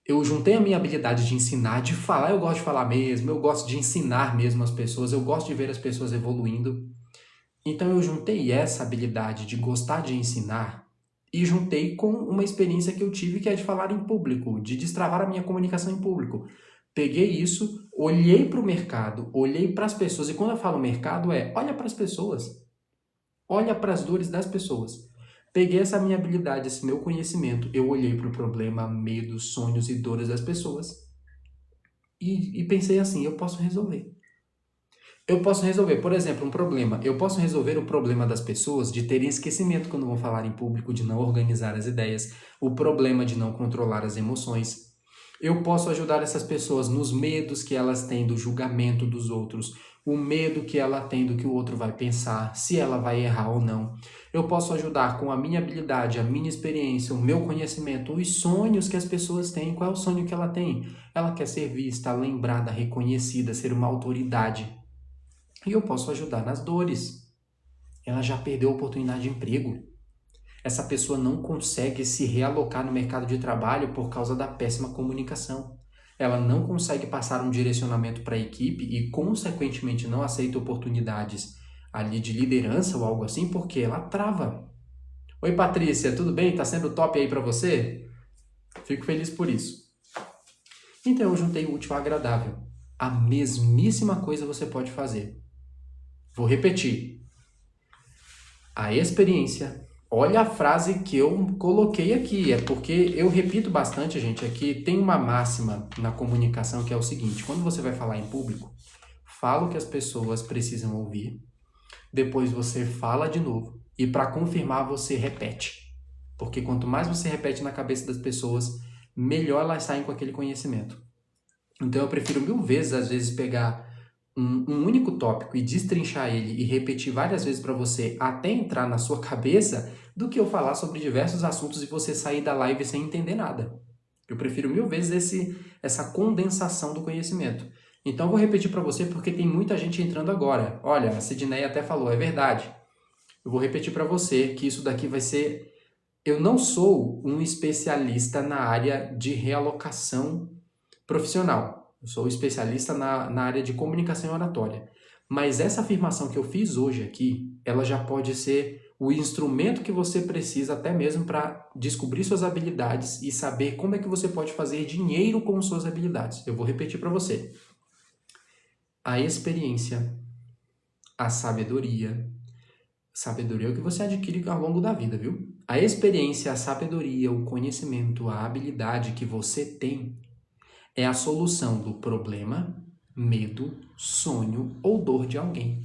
Eu juntei a minha habilidade de ensinar, de falar, eu gosto de falar mesmo, eu gosto de ensinar mesmo as pessoas, eu gosto de ver as pessoas evoluindo. Então eu juntei essa habilidade de gostar de ensinar e juntei com uma experiência que eu tive que é de falar em público, de destravar a minha comunicação em público. Peguei isso, olhei para o mercado, olhei para as pessoas, e quando eu falo mercado olha para as pessoas, olha para as dores das pessoas. Peguei essa minha habilidade, esse meu conhecimento, eu olhei para o problema, medos, sonhos e dores das pessoas e pensei assim, eu posso resolver. Eu posso resolver, por exemplo, um problema. Eu posso resolver o problema das pessoas de terem esquecimento quando vão falar em público, de não organizar as ideias, o problema de não controlar as emoções. Eu posso ajudar essas pessoas nos medos que elas têm do julgamento dos outros, o medo que ela tem do que o outro vai pensar, se ela vai errar ou não. Eu posso ajudar com a minha habilidade, a minha experiência, o meu conhecimento, os sonhos que as pessoas têm. Qual é o sonho que ela tem? Ela quer ser vista, lembrada, reconhecida, ser uma autoridade. E eu posso ajudar nas dores. Ela já perdeu a oportunidade de emprego. Essa pessoa não consegue se realocar no mercado de trabalho por causa da péssima comunicação. Ela não consegue passar um direcionamento para a equipe e, consequentemente, não aceita oportunidades ali de liderança ou algo assim porque ela trava. Oi, Patrícia, tudo bem? Tá sendo top aí para você? Fico feliz por isso. Então, eu juntei o útil ao agradável. A mesmíssima coisa você pode fazer. Vou repetir. A experiência. Olha a frase que eu coloquei aqui, é porque eu repito bastante, gente, aqui tem uma máxima na comunicação que é o seguinte, quando você vai falar em público, fala o que as pessoas precisam ouvir, depois você fala de novo e para confirmar você repete, porque quanto mais você repete na cabeça das pessoas, melhor elas saem com aquele conhecimento. Então eu prefiro 1000 vezes, às vezes, pegar um único tópico e destrinchar ele e repetir várias vezes para você até entrar na sua cabeça do que eu falar sobre diversos assuntos e você sair da live sem entender nada. Eu prefiro 1000 vezes essa condensação do conhecimento. Então eu vou repetir para você porque tem muita gente entrando agora. Olha, a Sidneia até falou, é verdade. Eu vou repetir para você que isso daqui vai ser... Eu não sou um especialista na área de realocação profissional. Eu sou especialista na área de comunicação e oratória. Mas essa afirmação que eu fiz hoje aqui, ela já pode ser o instrumento que você precisa até mesmo para descobrir suas habilidades e saber como é que você pode fazer dinheiro com suas habilidades. Eu vou repetir para você. A experiência, a sabedoria é o que você adquire ao longo da vida, viu? A experiência, a sabedoria, o conhecimento, a habilidade que você tem é a solução do problema, medo, sonho ou dor de alguém.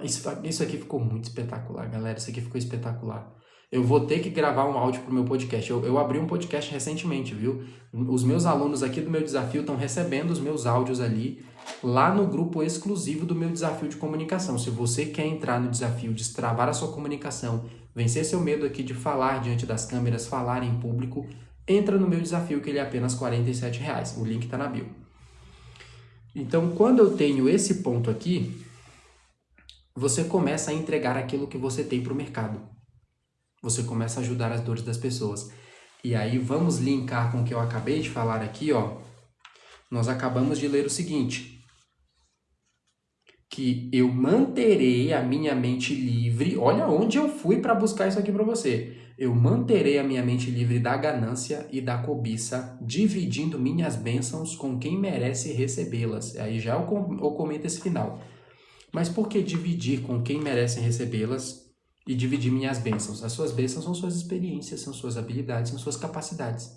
Isso aqui ficou muito espetacular, galera. Isso aqui ficou espetacular. Eu vou ter que gravar um áudio pro meu podcast. Eu abri um podcast recentemente, viu? Os meus alunos aqui do meu desafio estão recebendo os meus áudios ali, lá no grupo exclusivo do meu desafio de comunicação. Se você quer entrar no desafio, destravar a sua comunicação, vencer seu medo aqui de falar diante das câmeras, falar em público, entra no meu desafio que ele é apenas R$ 47,00. O link está na bio. Então, quando eu tenho esse ponto aqui, você começa a entregar aquilo que você tem para o mercado. Você começa a ajudar as dores das pessoas. E aí vamos linkar com o que eu acabei de falar aqui, ó. Nós acabamos de ler o seguinte, que eu manterei a minha mente livre. Olha onde eu fui para buscar isso aqui para você. Eu manterei a minha mente livre da ganância e da cobiça, dividindo minhas bênçãos com quem merece recebê-las. Aí já eu comento esse final. Mas por que dividir com quem merece recebê-las e dividir minhas bênçãos? As suas bênçãos são suas experiências, são suas habilidades, são suas capacidades.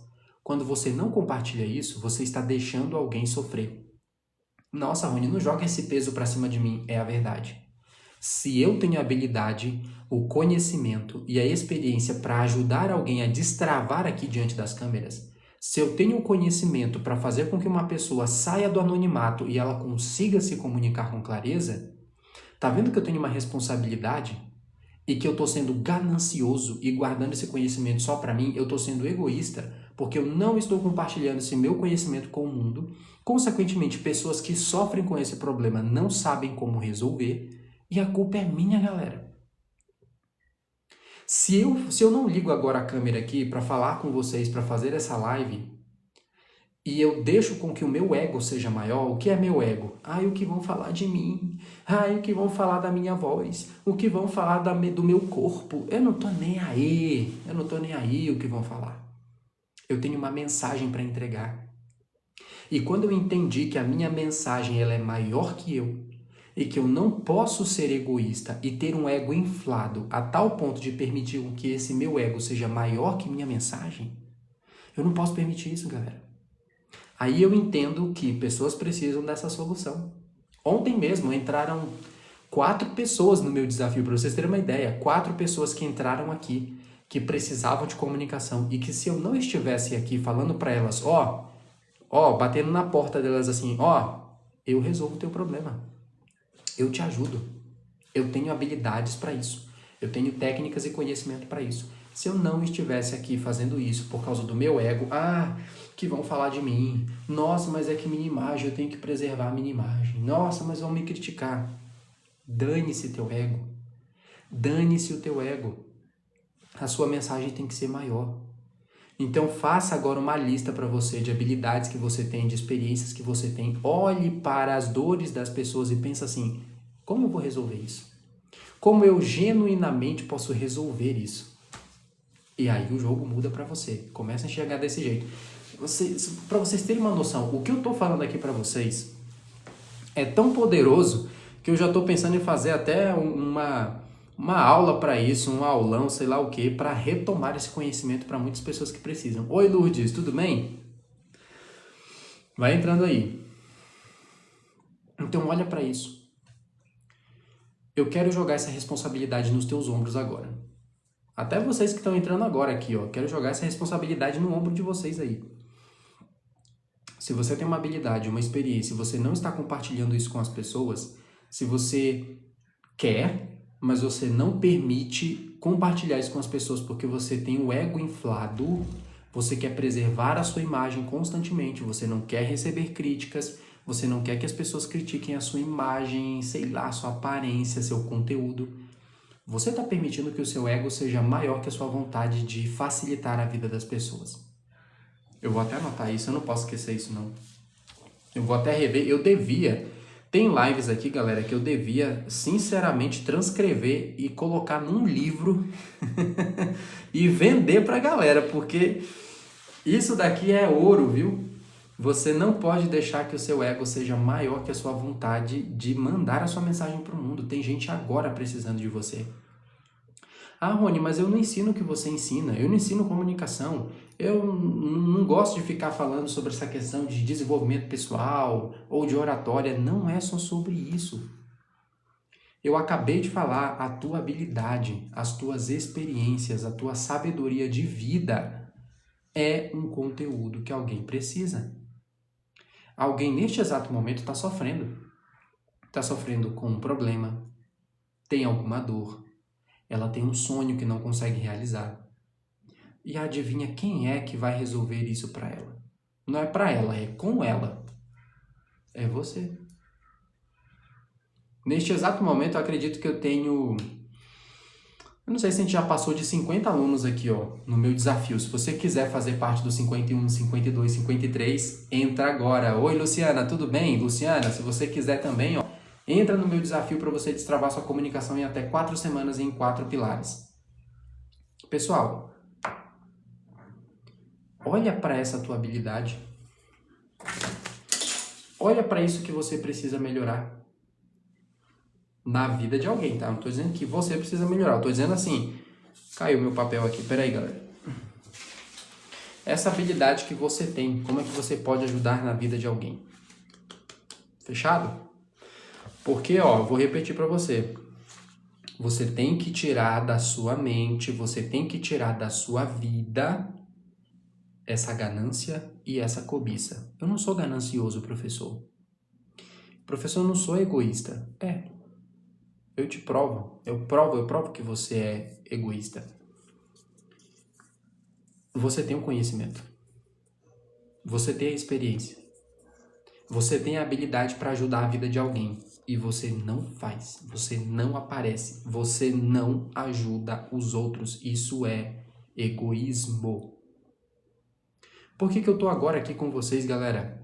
Quando você não compartilha isso, você está deixando alguém sofrer. Nossa, Rony, não joga esse peso para cima de mim. É a verdade. Se eu tenho a habilidade, o conhecimento e a experiência para ajudar alguém a destravar aqui diante das câmeras, Se eu tenho o conhecimento para fazer com que uma pessoa saia do anonimato e ela consiga se comunicar com clareza, tá vendo que eu tenho uma responsabilidade? E que eu estou sendo ganancioso e guardando esse conhecimento só para mim, eu estou sendo egoísta, porque eu não estou compartilhando esse meu conhecimento com o mundo. Consequentemente, pessoas que sofrem com esse problema não sabem como resolver, e a culpa é minha, galera. Se eu não ligo agora a câmera aqui para falar com vocês, para fazer essa live, e eu deixo com que o meu ego seja maior, o que é meu ego? O que vão falar de mim? O que vão falar da minha voz? O que vão falar do meu corpo? Eu não tô nem aí, o que vão falar. Eu tenho uma mensagem para entregar. E quando eu entendi que a minha mensagem ela é maior que eu, e que eu não posso ser egoísta e ter um ego inflado a tal ponto de permitir que esse meu ego seja maior que minha mensagem, eu não posso permitir isso, galera. Aí eu entendo que pessoas precisam dessa solução. Ontem mesmo entraram 4 pessoas no meu desafio, para vocês terem uma ideia. 4 pessoas que entraram aqui, que precisavam de comunicação e que se eu não estivesse aqui falando para elas, batendo na porta delas assim, eu resolvo o teu problema. Eu te ajudo. Eu tenho habilidades para isso. Eu tenho técnicas e conhecimento para isso. Se eu não estivesse aqui fazendo isso por causa do meu ego, que vão falar de mim. Nossa, mas é que minha imagem, eu tenho que preservar a minha imagem. Nossa, mas vão me criticar. Dane-se teu ego. Dane-se o teu ego. A sua mensagem tem que ser maior. Então faça agora uma lista para você de habilidades que você tem, de experiências que você tem. Olhe para as dores das pessoas e pensa assim, como eu vou resolver isso? Como eu genuinamente posso resolver isso? E aí o jogo muda para você. Começa a enxergar desse jeito. Para vocês terem uma noção, o que eu estou falando aqui para vocês é tão poderoso que eu já estou pensando em fazer até uma aula para isso, um aulão, sei lá o que, para retomar esse conhecimento para muitas pessoas que precisam. Oi, Lourdes, tudo bem? Vai entrando aí. Então olha para isso. Eu quero jogar essa responsabilidade nos teus ombros agora. Até vocês que estão entrando agora aqui, quero jogar essa responsabilidade no ombro de vocês aí. Se você tem uma habilidade, uma experiência, e você não está compartilhando isso com as pessoas, se você quer, mas você não permite compartilhar isso com as pessoas porque você tem o ego inflado, você quer preservar a sua imagem constantemente, você não quer receber críticas, você não quer que as pessoas critiquem a sua imagem, sei lá, a sua aparência, seu conteúdo. Você está permitindo que o seu ego seja maior que a sua vontade de facilitar a vida das pessoas. Eu vou até anotar isso, eu não posso esquecer isso não. Eu vou até rever, tem lives aqui, galera, que eu devia sinceramente transcrever e colocar num livro e vender pra galera, porque isso daqui é ouro, viu? Você não pode deixar que o seu ego seja maior que a sua vontade de mandar a sua mensagem pro mundo. Tem gente agora precisando de você. Rony, mas eu não ensino o que você ensina, eu não ensino comunicação, eu não gosto de ficar falando sobre essa questão de desenvolvimento pessoal ou de oratória, não é só sobre isso. Eu acabei de falar, a tua habilidade, as tuas experiências, a tua sabedoria de vida é um conteúdo que alguém precisa. Alguém neste exato momento está sofrendo com um problema, tem alguma dor, ela tem um sonho que não consegue realizar. E adivinha quem é que vai resolver isso para ela? Não é para ela, é com ela. É você. Neste exato momento, eu acredito que eu tenho... Eu não sei se a gente já passou de 50 alunos aqui, no meu desafio. Se você quiser fazer parte do 51, 52, 53, entra agora. Oi, Luciana, tudo bem? Luciana, se você quiser também, entra no meu desafio para você destravar sua comunicação em até 4 semanas em 4 pilares. Pessoal, olha para essa tua habilidade. Olha para isso que você precisa melhorar na vida de alguém, tá? Não tô dizendo que você precisa melhorar. Eu tô dizendo assim, caiu meu papel aqui. Peraí, galera. Essa habilidade que você tem, como é que você pode ajudar na vida de alguém? Fechado? Porque, eu vou repetir para você. Você tem que tirar da sua mente, você tem que tirar da sua vida essa ganância e essa cobiça. Eu não sou ganancioso, professor. Professor, eu não sou egoísta. Eu te provo. Eu provo que você é egoísta. Você tem o conhecimento. Você tem a experiência. Você tem a habilidade para ajudar a vida de alguém. E você não faz. Você não aparece. Você não ajuda os outros. Isso é egoísmo. Por que eu tô agora aqui com vocês, galera?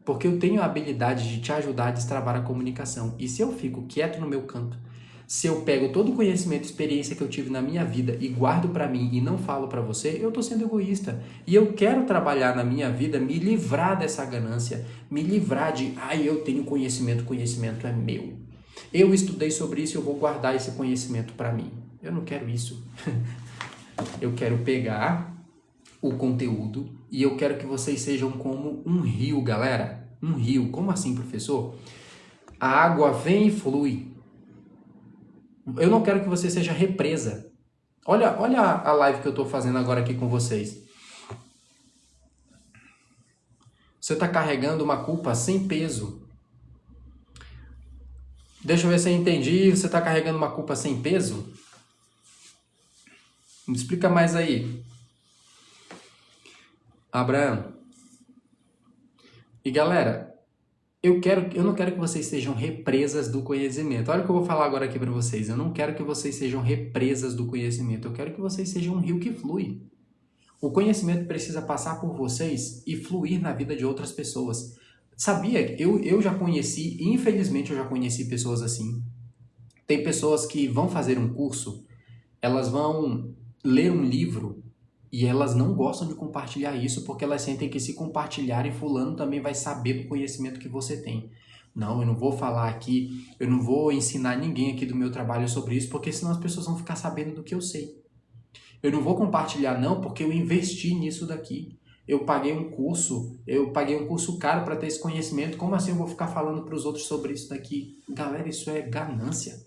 Porque eu tenho a habilidade de te ajudar a destravar a comunicação. E se eu fico quieto no meu canto, se eu pego todo o conhecimento e experiência que eu tive na minha vida e guardo para mim e não falo para você, eu tô sendo egoísta. E eu quero trabalhar na minha vida, me livrar dessa ganância, me livrar de, eu tenho conhecimento é meu. Eu estudei sobre isso e eu vou guardar esse conhecimento para mim. Eu não quero isso. Eu quero pegar o conteúdo e eu quero que vocês sejam como um rio, galera. Um rio. Como assim, professor? A água vem e flui. Eu não quero que você seja represa. Olha a live que eu estou fazendo agora aqui com vocês. Você está carregando uma culpa sem peso. Deixa eu ver se eu entendi. Você está carregando uma culpa sem peso? Me explica mais aí. Abraão. E galera, eu não quero que vocês sejam represas do conhecimento. Olha o que eu vou falar agora aqui para vocês. Eu não quero que vocês sejam represas do conhecimento. Eu quero que vocês sejam um rio que flui. O conhecimento precisa passar por vocês e fluir na vida de outras pessoas. Sabia? Eu já conheci, infelizmente eu já conheci pessoas assim. Tem pessoas que vão fazer um curso, elas vão ler um livro e elas não gostam de compartilhar isso porque elas sentem que se compartilharem, fulano também vai saber do conhecimento que você tem. Não, eu não vou falar aqui, eu não vou ensinar ninguém aqui do meu trabalho sobre isso, porque senão as pessoas vão ficar sabendo do que eu sei. Eu não vou compartilhar não, porque eu investi nisso daqui. Eu paguei um curso caro para ter esse conhecimento, como assim eu vou ficar falando para os outros sobre isso daqui? Galera, isso é ganância.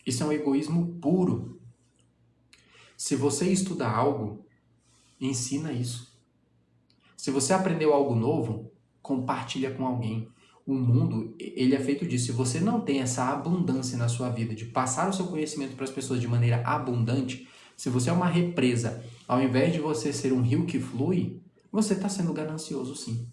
Isso é um egoísmo puro. Se você estuda algo, ensina isso. Se você aprendeu algo novo, compartilha com alguém. O mundo, ele é feito disso. Se você não tem essa abundância na sua vida, de passar o seu conhecimento para as pessoas de maneira abundante, se você é uma represa, ao invés de você ser um rio que flui, você está sendo ganancioso sim.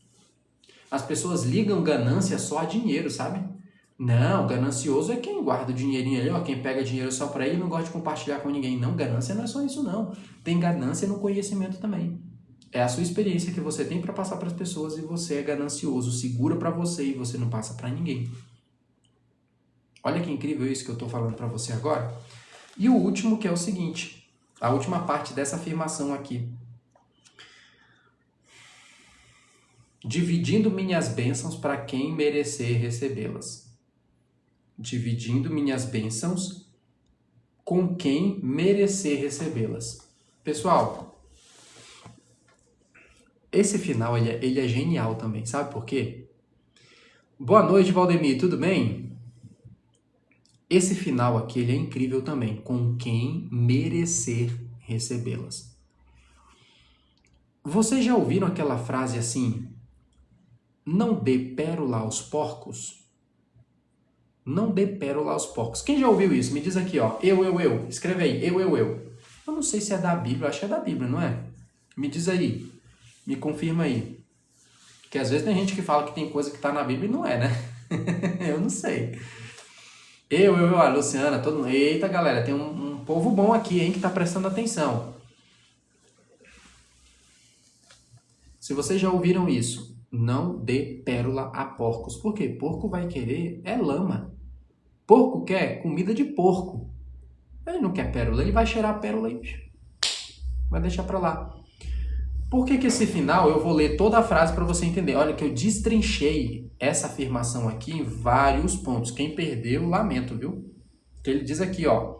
As pessoas ligam ganância só a dinheiro, sabe? Não, ganancioso é quem guarda o dinheirinho ali, quem pega dinheiro só para ele e não gosta de compartilhar com ninguém. Não, ganância não é só isso não. Tem ganância no conhecimento também. É a sua experiência que você tem para passar para as pessoas e você é ganancioso, segura para você e você não passa para ninguém. Olha que incrível isso que eu estou falando para você agora. E o último, que é o seguinte, a última parte dessa afirmação aqui. Dividindo minhas bênçãos para quem merecer recebê-las. Dividindo minhas bênçãos com quem merecer recebê-las. Pessoal, esse final ele é genial também, sabe por quê? Boa noite, Valdemir, tudo bem? Esse final aqui ele é incrível também, com quem merecer recebê-las. Vocês já ouviram aquela frase assim, não dê pérola aos porcos? Não dê pérola aos porcos. Quem já ouviu isso? Me diz aqui, ó. Eu. Escreve aí, eu. Eu não sei se é da Bíblia, eu acho que é da Bíblia, não é? Me diz aí. Me confirma aí. Porque às vezes tem gente que fala que tem coisa que tá na Bíblia e não é, né? Eu não sei. A Luciana, todo mundo. Eita, galera, tem um povo bom aqui, hein, que tá prestando atenção. Se vocês já ouviram isso, não dê pérola a porcos. Por quê? Porco vai querer lama. Porco quer comida de porco. Ele não quer pérola, ele vai cheirar a pérola e vai deixar pra lá. Por que esse final, eu vou ler toda a frase para você entender. Olha que eu destrinchei essa afirmação aqui em vários pontos. Quem perdeu, lamento, viu? Ele diz aqui, ó.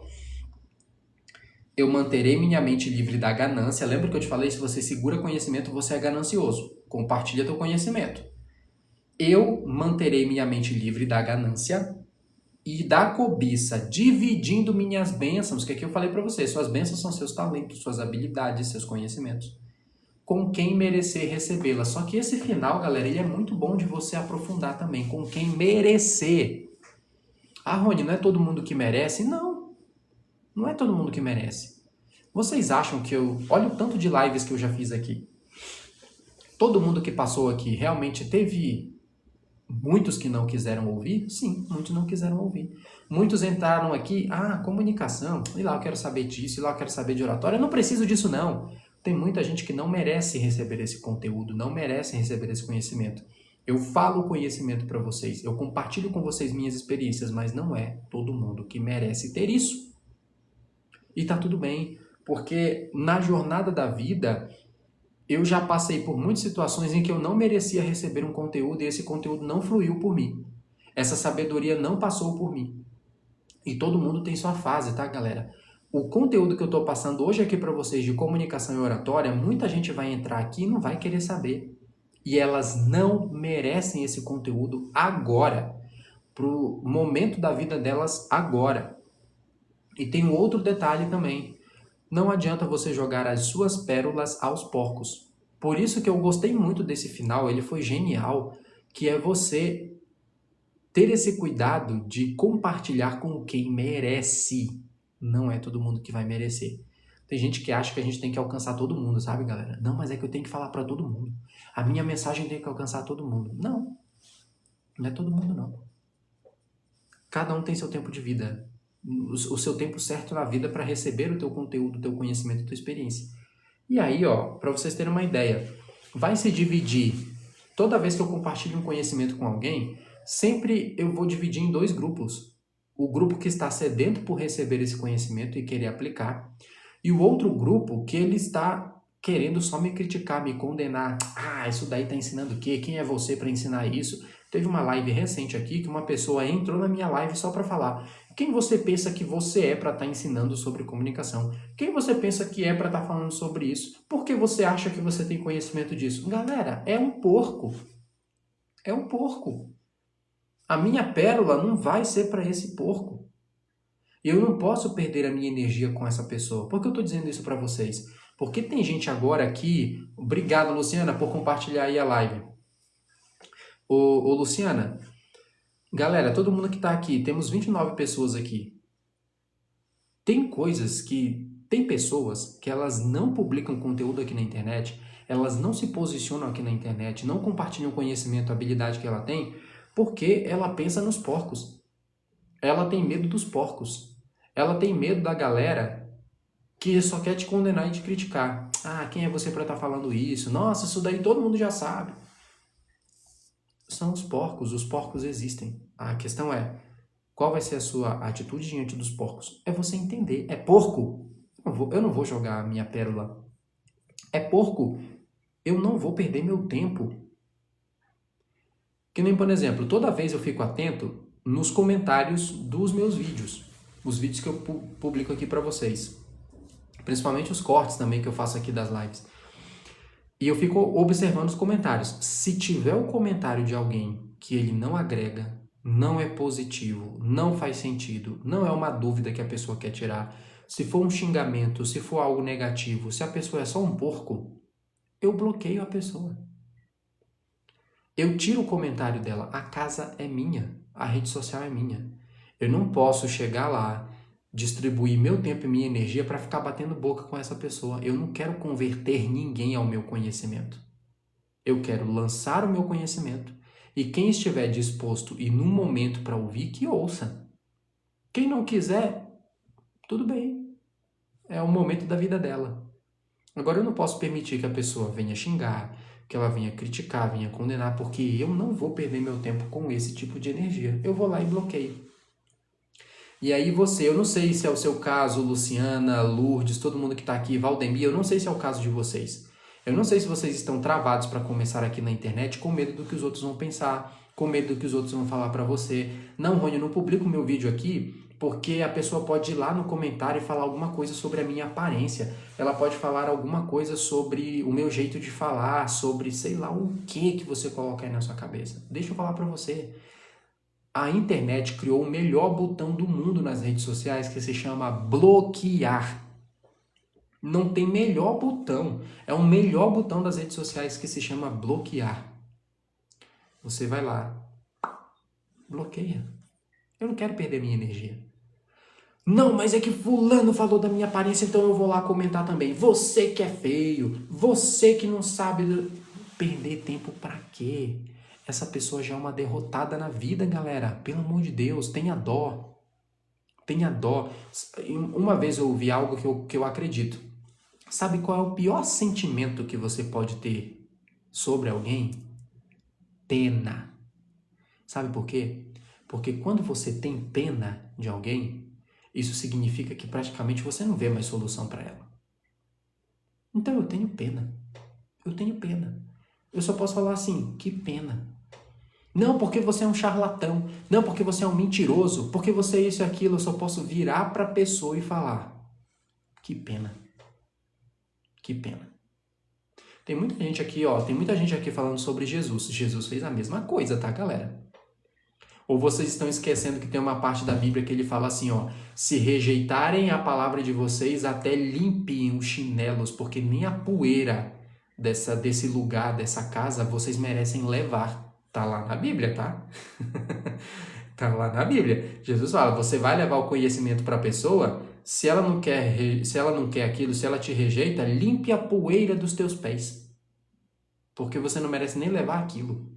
Eu manterei minha mente livre da ganância. Lembra que eu te falei, se você segura conhecimento, você é ganancioso. Compartilha teu conhecimento. Eu manterei minha mente livre da ganância e da cobiça, dividindo minhas bênçãos, que aqui eu falei para você. Suas bênçãos são seus talentos, suas habilidades, seus conhecimentos. com quem merecer recebê-la. Só que esse final, galera, ele é muito bom de você aprofundar também, com quem merecer. Ah, Rony, não é todo mundo que merece? Não, não é todo mundo que merece. Vocês acham que olha o tanto de lives que eu já fiz aqui. Todo mundo que passou aqui realmente teve muitos que não quiseram ouvir? Sim, muitos não quiseram ouvir. Muitos entraram aqui, comunicação, e lá eu quero saber disso, e lá eu quero saber de oratória. Eu não preciso disso não. Tem muita gente que não merece receber esse conteúdo, não merece receber esse conhecimento. Eu falo conhecimento para vocês, eu compartilho com vocês minhas experiências, mas não é todo mundo que merece ter isso. E tá tudo bem, porque na jornada da vida, eu já passei por muitas situações em que eu não merecia receber um conteúdo e esse conteúdo não fluiu por mim. Essa sabedoria não passou por mim. E todo mundo tem sua fase, tá, galera? O conteúdo que eu estou passando hoje aqui para vocês de comunicação e oratória, muita gente vai entrar aqui e não vai querer saber. E elas não merecem esse conteúdo agora, pro momento da vida delas agora. E tem um outro detalhe também. Não adianta você jogar as suas pérolas aos porcos. Por isso que eu gostei muito desse final, ele foi genial, que é você ter esse cuidado de compartilhar com quem merece. Não é todo mundo que vai merecer. Tem gente que acha que a gente tem que alcançar todo mundo, sabe, galera? Não, mas é que eu tenho que falar para todo mundo. A minha mensagem tem que alcançar todo mundo. Não, não é todo mundo, não. Cada um tem seu tempo de vida. O seu tempo certo na vida para receber o teu conteúdo, o teu conhecimento, a tua experiência. E aí, para vocês terem uma ideia, vai se dividir. Toda vez que eu compartilho um conhecimento com alguém, sempre eu vou dividir em 2 grupos. O grupo que está sedento por receber esse conhecimento e querer aplicar, e o outro grupo que ele está querendo só me criticar, me condenar. Isso daí está ensinando o quê? Quem é você para ensinar isso? Teve uma live recente aqui que uma pessoa entrou na minha live só para falar: quem você pensa que você é para estar ensinando sobre comunicação? Quem você pensa que é para estar falando sobre isso? Por que você acha que você tem conhecimento disso? Galera, é um porco. É um porco. A minha pérola não vai ser para esse porco. Eu não posso perder a minha energia com essa pessoa. Por que eu estou dizendo isso para vocês? Porque tem gente agora aqui... Obrigado, Luciana, por compartilhar aí a live. Ô Luciana, galera, todo mundo que está aqui, temos 29 pessoas aqui. Tem pessoas que elas não publicam conteúdo aqui na internet, elas não se posicionam aqui na internet, não compartilham conhecimento, habilidade que ela tem, porque ela pensa nos porcos. Ela tem medo dos porcos. Ela tem medo da galera que só quer te condenar e te criticar. Quem é você para estar falando isso? Nossa, isso daí todo mundo já sabe. São os porcos existem. A questão é, qual vai ser a sua atitude diante dos porcos? É você entender, é porco. Eu não vou jogar a minha pérola. É porco. Eu não vou perder meu tempo. Que nem, por exemplo, toda vez eu fico atento nos comentários dos meus vídeos. Os vídeos que eu publico aqui para vocês. Principalmente os cortes também que eu faço aqui das lives. E eu fico observando os comentários. Se tiver um comentário de alguém que ele não agrega, não é positivo, não faz sentido, não é uma dúvida que a pessoa quer tirar, se for um xingamento, se for algo negativo, se a pessoa é só um porco, eu bloqueio a pessoa. Eu tiro o comentário dela. A casa é minha, a rede social é minha. Eu não posso chegar lá, distribuir meu tempo e minha energia para ficar batendo boca com essa pessoa. Eu não quero converter ninguém ao meu conhecimento. Eu quero lançar o meu conhecimento e quem estiver disposto e num momento para ouvir, que ouça. Quem não quiser, tudo bem. É o momento da vida dela. Agora eu não posso permitir que a pessoa venha xingar, que ela venha criticar, venha condenar, porque eu não vou perder meu tempo com esse tipo de energia. Eu vou lá e bloqueio. E aí eu não sei se é o seu caso, Luciana, Lourdes, todo mundo que está aqui, Valdemir, eu não sei se é o caso de vocês. Eu não sei se vocês estão travados para começar aqui na internet com medo do que os outros vão pensar, com medo do que os outros vão falar para você. Não, Rony, eu não publico meu vídeo aqui porque a pessoa pode ir lá no comentário e falar alguma coisa sobre a minha aparência. Ela pode falar alguma coisa sobre o meu jeito de falar, sobre sei lá o que você coloca aí na sua cabeça. Deixa eu falar para você. A internet criou o melhor botão do mundo nas redes sociais que se chama bloquear. Não tem melhor botão. É o melhor botão das redes sociais que se chama bloquear. Você vai lá, bloqueia. Eu não quero perder minha energia. Não, mas é que fulano falou da minha aparência, então eu vou lá comentar também. Você que é feio, você que não sabe perder tempo pra quê? Essa pessoa já é uma derrotada na vida, galera. Pelo amor de Deus, tenha dó. Tenha dó. Uma vez eu ouvi algo que eu acredito. Sabe qual é o pior sentimento que você pode ter sobre alguém? Pena. Sabe por quê? Porque quando você tem pena de alguém, isso significa que praticamente você não vê mais solução para ela. Então eu tenho pena. Eu tenho pena. Eu só posso falar assim, que pena. Não porque você é um charlatão, não porque você é um mentiroso, porque você é isso e aquilo, eu só posso virar para a pessoa e falar, que pena. Que pena. Tem muita gente aqui falando sobre Jesus. Jesus fez a mesma coisa, tá, galera? Ou vocês estão esquecendo que tem uma parte da Bíblia que ele fala assim, ó, se rejeitarem a palavra de vocês, até limpem os chinelos, porque nem a poeira desse lugar, dessa casa, vocês merecem levar. Tá lá na Bíblia, tá? Tá lá na Bíblia. Jesus fala, você vai levar o conhecimento para a pessoa, se ela não quer aquilo, se ela te rejeita, limpe a poeira dos teus pés. Porque você não merece nem levar aquilo.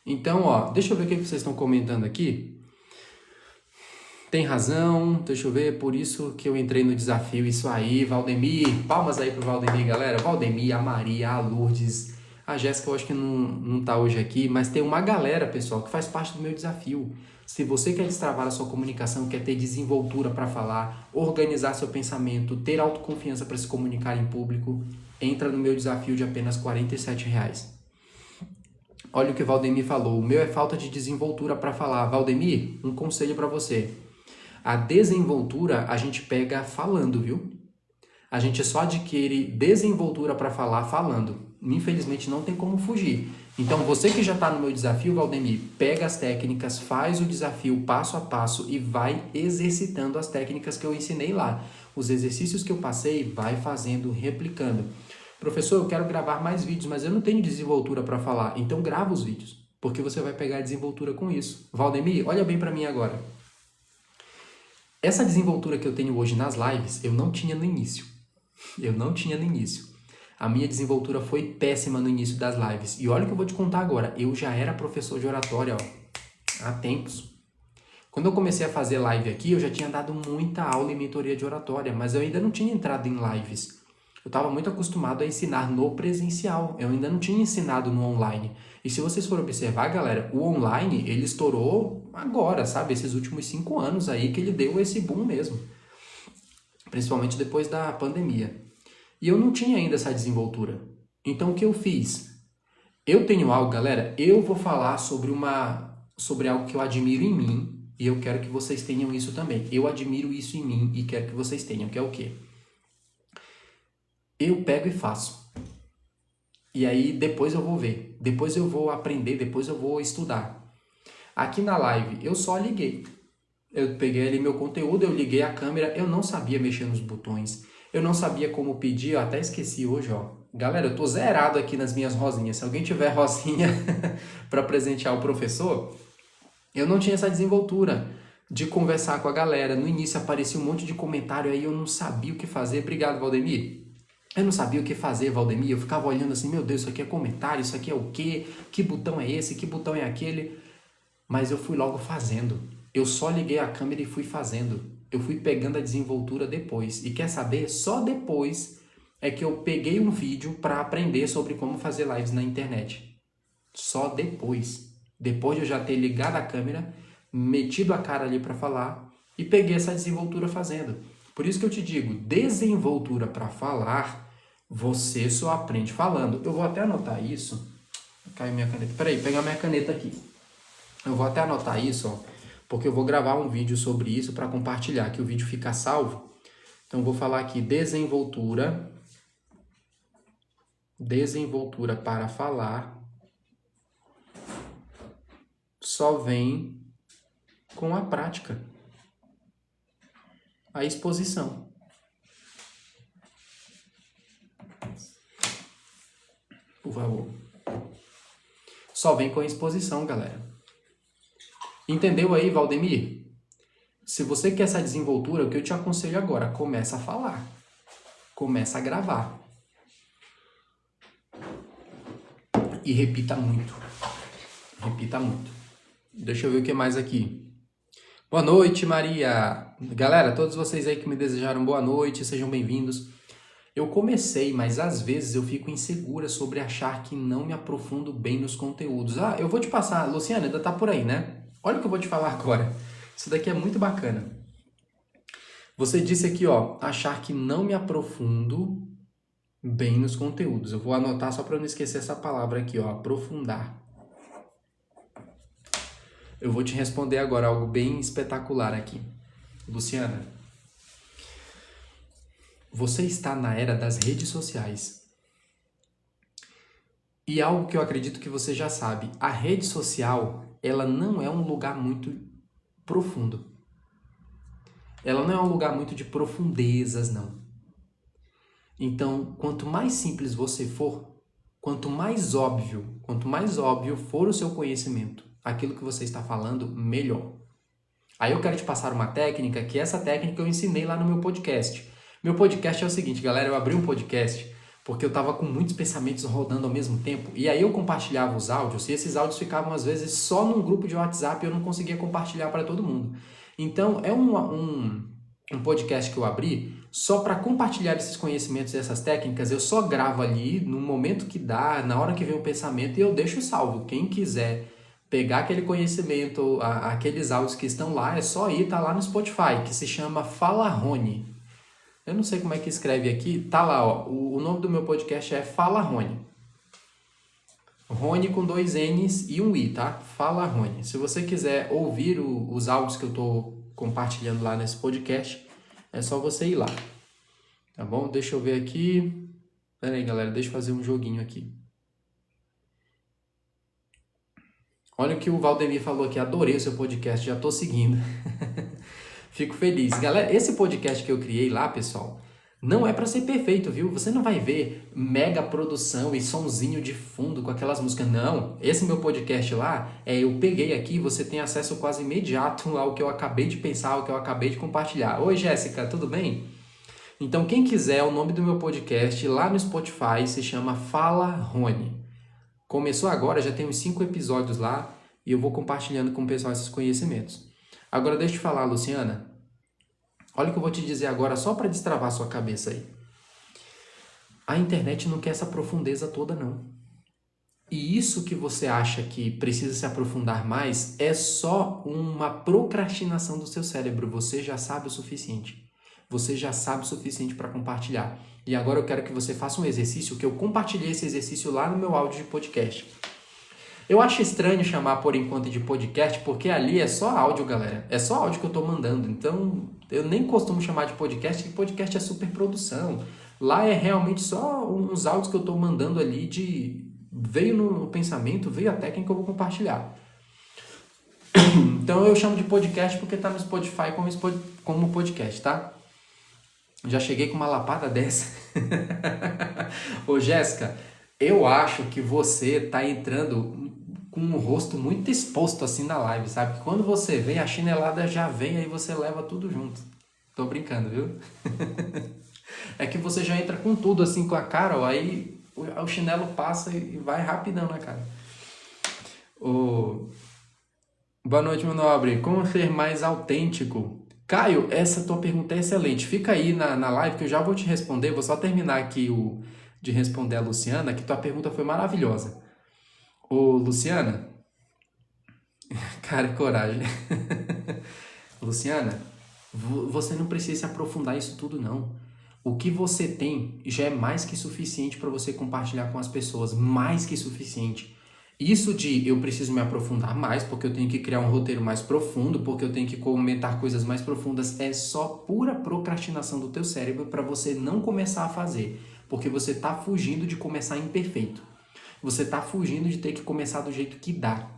Então, ó, deixa eu ver o que vocês estão comentando aqui. Tem razão, deixa eu ver, por isso que eu entrei no desafio. Isso aí, Valdemir. Palmas aí pro Valdemir, galera. Valdemir, a Maria, a Lourdes, a Jéssica eu acho que não tá hoje aqui, mas tem uma galera, pessoal, que faz parte do meu desafio. Se você quer destravar a sua comunicação, quer ter desenvoltura para falar, organizar seu pensamento, ter autoconfiança para se comunicar em público, entra no meu desafio de apenas R$47. Olha o que o Valdemir falou. O meu é falta de desenvoltura para falar. Valdemir, um conselho para você. A desenvoltura a gente pega falando, viu? A gente só adquire desenvoltura para falar falando. Infelizmente não tem como fugir. Então você que já está no meu desafio, Valdemir, pega as técnicas, faz o desafio passo a passo e vai exercitando as técnicas que eu ensinei lá. Os exercícios que eu passei, vai fazendo, replicando. Professor, eu quero gravar mais vídeos, mas eu não tenho desenvoltura para falar. Então grava os vídeos, porque você vai pegar desenvoltura com isso. Valdemir, olha bem para mim agora. Essa desenvoltura que eu tenho hoje nas lives, eu não tinha no início. A minha desenvoltura foi péssima no início das lives. E olha o que eu vou te contar agora. Eu já era professor de oratória, ó, há tempos. Quando eu comecei a fazer live aqui, eu já tinha dado muita aula em mentoria de oratória, mas eu ainda não tinha entrado em lives. Eu estava muito acostumado a ensinar no presencial. Eu ainda não tinha ensinado no online. E se vocês forem observar, galera, o online, ele estourou agora, sabe? Esses últimos 5 anos aí que ele deu esse boom mesmo. Principalmente depois da pandemia. E eu não tinha ainda essa desenvoltura. Então, o que eu fiz? Eu tenho algo, galera, eu vou falar sobre algo que eu admiro em mim e eu quero que vocês tenham isso também. Eu admiro isso em mim e quero que vocês tenham, que é o quê? Eu pego e faço. E aí depois eu vou ver, depois eu vou aprender, depois eu vou estudar. Aqui na live eu só liguei. Eu peguei ali meu conteúdo, eu liguei a câmera, eu não sabia mexer nos botões, eu não sabia como pedir, eu até esqueci hoje, ó. Galera, eu tô zerado aqui nas minhas rosinhas. Se alguém tiver rosinha para presentear o professor, eu não tinha essa desenvoltura de conversar com a galera. No início aparecia um monte de comentário aí, eu não sabia o que fazer. Obrigado, Valdemir. Eu não sabia o que fazer, Valdemir. Eu ficava olhando assim, meu Deus, isso aqui é comentário, isso aqui é o quê? Que botão é esse? Que botão é aquele? Mas eu fui logo fazendo. Eu só liguei a câmera e fui fazendo. Eu fui pegando a desenvoltura depois. E quer saber? Só depois é que eu peguei um vídeo para aprender sobre como fazer lives na internet. Só depois. Depois de eu já ter ligado a câmera, metido a cara ali para falar e peguei essa desenvoltura fazendo. Por isso que eu te digo, desenvoltura para falar, você só aprende falando. Eu vou até anotar isso. Caiu minha caneta. Peraí, pegar minha caneta aqui. Eu vou até anotar isso, ó, porque eu vou gravar um vídeo sobre isso para compartilhar, que o vídeo fica salvo. Então, eu vou falar aqui, desenvoltura para falar só vem com a prática, a exposição. Por favor. Só vem com a exposição, galera. Entendeu aí, Valdemir? Se você quer essa desenvoltura, o que eu te aconselho agora? Começa a falar. Começa a gravar. E repita muito. Repita muito. Deixa eu ver o que mais aqui. Boa noite, Maria. Galera, todos vocês aí que me desejaram boa noite, sejam bem-vindos. Eu comecei, mas às vezes eu fico insegura sobre achar que não me aprofundo bem nos conteúdos. Eu vou te passar, Luciana, ainda tá por aí, né? Olha o que eu vou te falar agora. Isso daqui é muito bacana. Você disse aqui, ó, achar que não me aprofundo bem nos conteúdos. Eu vou anotar só para não esquecer essa palavra aqui, ó, aprofundar. Eu vou te responder agora algo bem espetacular aqui. Luciana, você está na era das redes sociais. E algo que eu acredito que você já sabe, a rede social, ela não é um lugar muito profundo. Ela não é um lugar muito de profundezas, não. Então, quanto mais simples você for, quanto mais óbvio for o seu conhecimento, aquilo que você está falando, melhor. Aí eu quero te passar uma técnica, que essa técnica eu ensinei lá no meu podcast. Meu podcast é o seguinte, galera, eu abri um podcast porque eu estava com muitos pensamentos rodando ao mesmo tempo, e aí eu compartilhava os áudios, e esses áudios ficavam às vezes só num grupo de WhatsApp e eu não conseguia compartilhar para todo mundo. Então, é um podcast que eu abri só para compartilhar esses conhecimentos e essas técnicas. Eu só gravo ali no momento que dá, na hora que vem o pensamento, e eu deixo salvo. Quem quiser pegar aquele conhecimento, aqueles áudios que estão lá, é só ir, tá lá no Spotify, que se chama Fala Rony. Eu não sei como é que escreve aqui, tá lá, ó. O nome do meu podcast é Fala Rony. Rony com 2 N's e um I, tá? Fala Rony. Se você quiser ouvir os áudios que eu tô compartilhando lá nesse podcast, é só você ir lá. Tá bom? Deixa eu ver aqui. Pera aí, galera, deixa eu fazer um joguinho aqui. Olha o que o Valdemir falou aqui, adorei o seu podcast, já tô seguindo. Fico feliz. Galera, esse podcast que eu criei lá, pessoal, não é para ser perfeito, viu? Você não vai ver mega produção e sonzinho de fundo com aquelas músicas, não. Esse meu podcast lá, eu peguei aqui, você tem acesso quase imediato ao que eu acabei de pensar, ao que eu acabei de compartilhar. Oi, Jéssica, tudo bem? Então, quem quiser, o nome do meu podcast lá no Spotify se chama Fala Rony. Começou agora, já tem uns 5 episódios lá e eu vou compartilhando com o pessoal esses conhecimentos. Agora, deixa eu te falar, Luciana. Olha o que eu vou te dizer agora, só para destravar sua cabeça aí. A internet não quer essa profundeza toda, não. E isso que você acha que precisa se aprofundar mais é só uma procrastinação do seu cérebro. Você já sabe o suficiente. Você já sabe o suficiente para compartilhar. E agora eu quero que você faça um exercício, que eu compartilhei esse exercício lá no meu áudio de podcast. Eu acho estranho chamar por enquanto de podcast, porque ali é só áudio, galera. É só áudio que eu tô mandando. Então, eu nem costumo chamar de podcast, porque podcast é super produção. Lá é realmente só uns áudios que eu tô mandando ali veio no pensamento, veio a técnica que eu vou compartilhar. Então, eu chamo de podcast porque tá no Spotify como podcast, tá? Já cheguei com uma lapada dessa. Ô, Jéssica, eu acho que você tá entrando com o rosto muito exposto assim na live, sabe? Quando você vem, a chinelada já vem, aí você leva tudo junto. Tô brincando, viu? É que você já entra com tudo assim com a cara, ó, aí o chinelo passa e vai rapidão na cara. Boa noite, meu nobre. Como ser mais autêntico? Caio, essa tua pergunta é excelente. Fica aí na live que eu já vou te responder. Vou só terminar aqui de responder a Luciana, que tua pergunta foi maravilhosa. Ô, Luciana, cara, coragem. Luciana, você não precisa se aprofundar isso tudo, não. O que você tem já é mais que suficiente para você compartilhar com as pessoas, mais que suficiente. Isso de eu preciso me aprofundar mais, porque eu tenho que criar um roteiro mais profundo, porque eu tenho que comentar coisas mais profundas, é só pura procrastinação do teu cérebro para você não começar a fazer, porque você está fugindo de começar imperfeito. Você está fugindo de ter que começar do jeito que dá.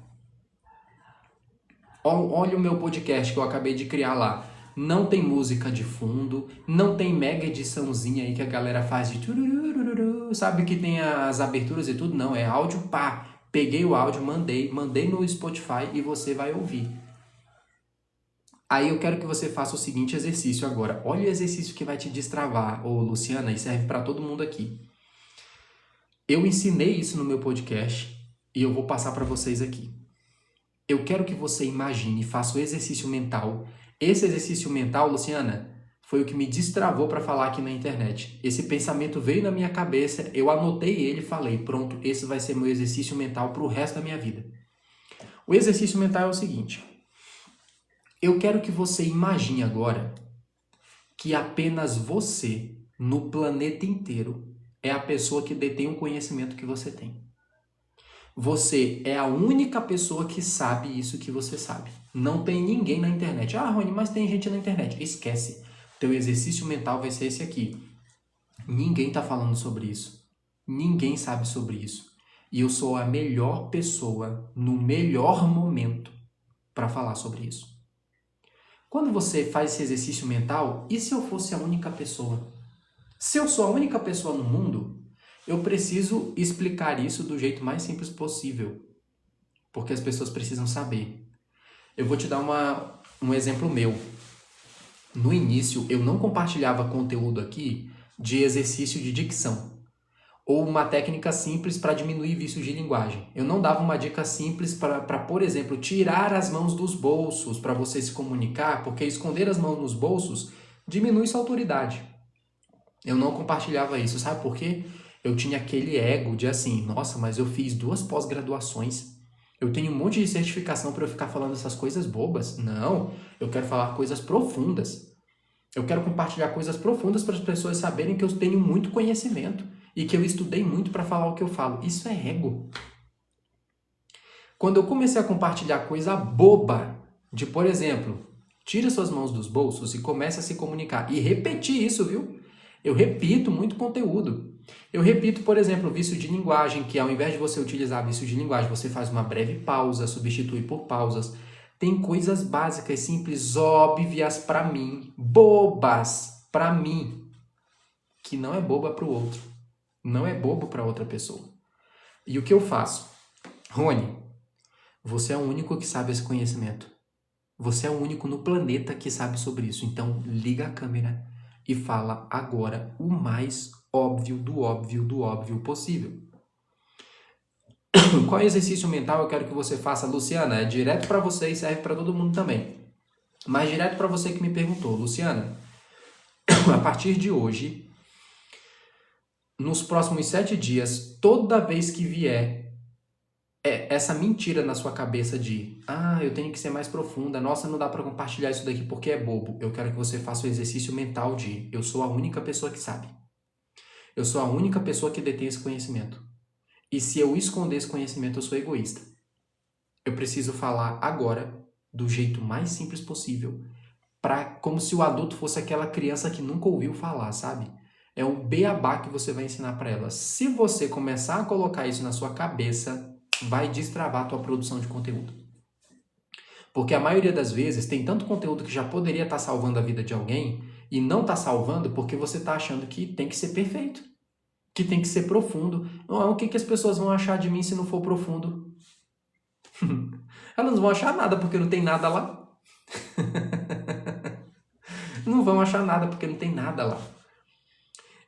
Olha o meu podcast que eu acabei de criar lá. não tem música de fundo, não tem mega ediçãozinha aí que a galera faz de tururururu, sabe que tem as aberturas e tudo? Não, é áudio pá. Peguei o áudio, mandei no Spotify e você vai ouvir. Aí eu quero que você faça o seguinte exercício agora. Olha o exercício que vai te destravar, ô Luciana, e serve para todo mundo aqui. Eu ensinei isso no meu podcast e eu vou passar para vocês aqui. Eu quero que você imagine, faça o exercício mental. Esse exercício mental, Luciana, foi o que me destravou para falar aqui na internet. Esse pensamento veio na minha cabeça, eu anotei ele e falei, pronto, esse vai ser meu exercício mental para o resto da minha vida. O exercício mental é o seguinte. Eu quero que você imagine agora que apenas você, no planeta inteiro, é a pessoa que detém o conhecimento que você tem. Você é a única pessoa que sabe isso que você sabe. Não tem ninguém na internet. Ah, Rony, mas tem gente na internet. Esquece. Teu exercício mental vai ser esse aqui. Ninguém está falando sobre isso. Ninguém sabe sobre isso. E eu sou a melhor pessoa, no melhor momento, para falar sobre isso. Quando você faz esse exercício mental, e se eu fosse a única pessoa? Se eu sou a única pessoa no mundo, eu preciso explicar isso do jeito mais simples possível, porque as pessoas precisam saber. Eu vou te dar um exemplo meu. No início, eu não compartilhava conteúdo aqui de exercício de dicção, ou uma técnica simples para diminuir vícios de linguagem. Eu não dava uma dica simples para, por exemplo, tirar as mãos dos bolsos para você se comunicar, porque esconder as mãos nos bolsos diminui sua autoridade. Eu não compartilhava isso, sabe por quê? Eu tinha aquele ego de assim, nossa, mas eu fiz 2 pós-graduações, eu tenho um monte de certificação para eu ficar falando essas coisas bobas. Não, eu quero falar coisas profundas. Eu quero compartilhar coisas profundas para as pessoas saberem que eu tenho muito conhecimento e que eu estudei muito para falar o que eu falo. Isso é ego. Quando eu comecei a compartilhar coisa boba, de, por exemplo, tira suas mãos dos bolsos e comece a se comunicar. E repetir isso, viu? Eu repito muito conteúdo. Eu repito, por exemplo, vício de linguagem, que ao invés de você utilizar vício de linguagem, você faz uma breve pausa, substitui por pausas. Tem coisas básicas, simples, óbvias para mim, bobas para mim, que não é boba para o outro, não é bobo para outra pessoa. E o que eu faço? Rony, você é o único que sabe esse conhecimento. Você é o único no planeta que sabe sobre isso. Então, liga a câmera e fala agora o mais óbvio do óbvio do óbvio possível. Qual exercício mental eu quero que você faça, Luciana? É direto para você e serve para todo mundo também. Mas direto para você que me perguntou, Luciana, a partir de hoje, nos próximos 7 dias, toda vez que vier essa mentira na sua cabeça de eu tenho que ser mais profunda, nossa, não dá para compartilhar isso daqui porque é bobo. Eu quero que você faça o exercício mental de eu sou a única pessoa que sabe. Eu sou a única pessoa que detém esse conhecimento. E se eu esconder esse conhecimento, eu sou egoísta. Eu preciso falar agora do jeito mais simples possível, como se o adulto fosse aquela criança que nunca ouviu falar, sabe? É um beabá que você vai ensinar para ela. Se você começar a colocar isso na sua cabeça, vai destravar a tua produção de conteúdo. Porque a maioria das vezes tem tanto conteúdo que já poderia estar salvando a vida de alguém e não está salvando porque você está achando que tem que ser perfeito, que tem que ser profundo. Não, o que as pessoas vão achar de mim se não for profundo? Elas não vão achar nada porque não tem nada lá. Não vão achar nada porque não tem nada lá.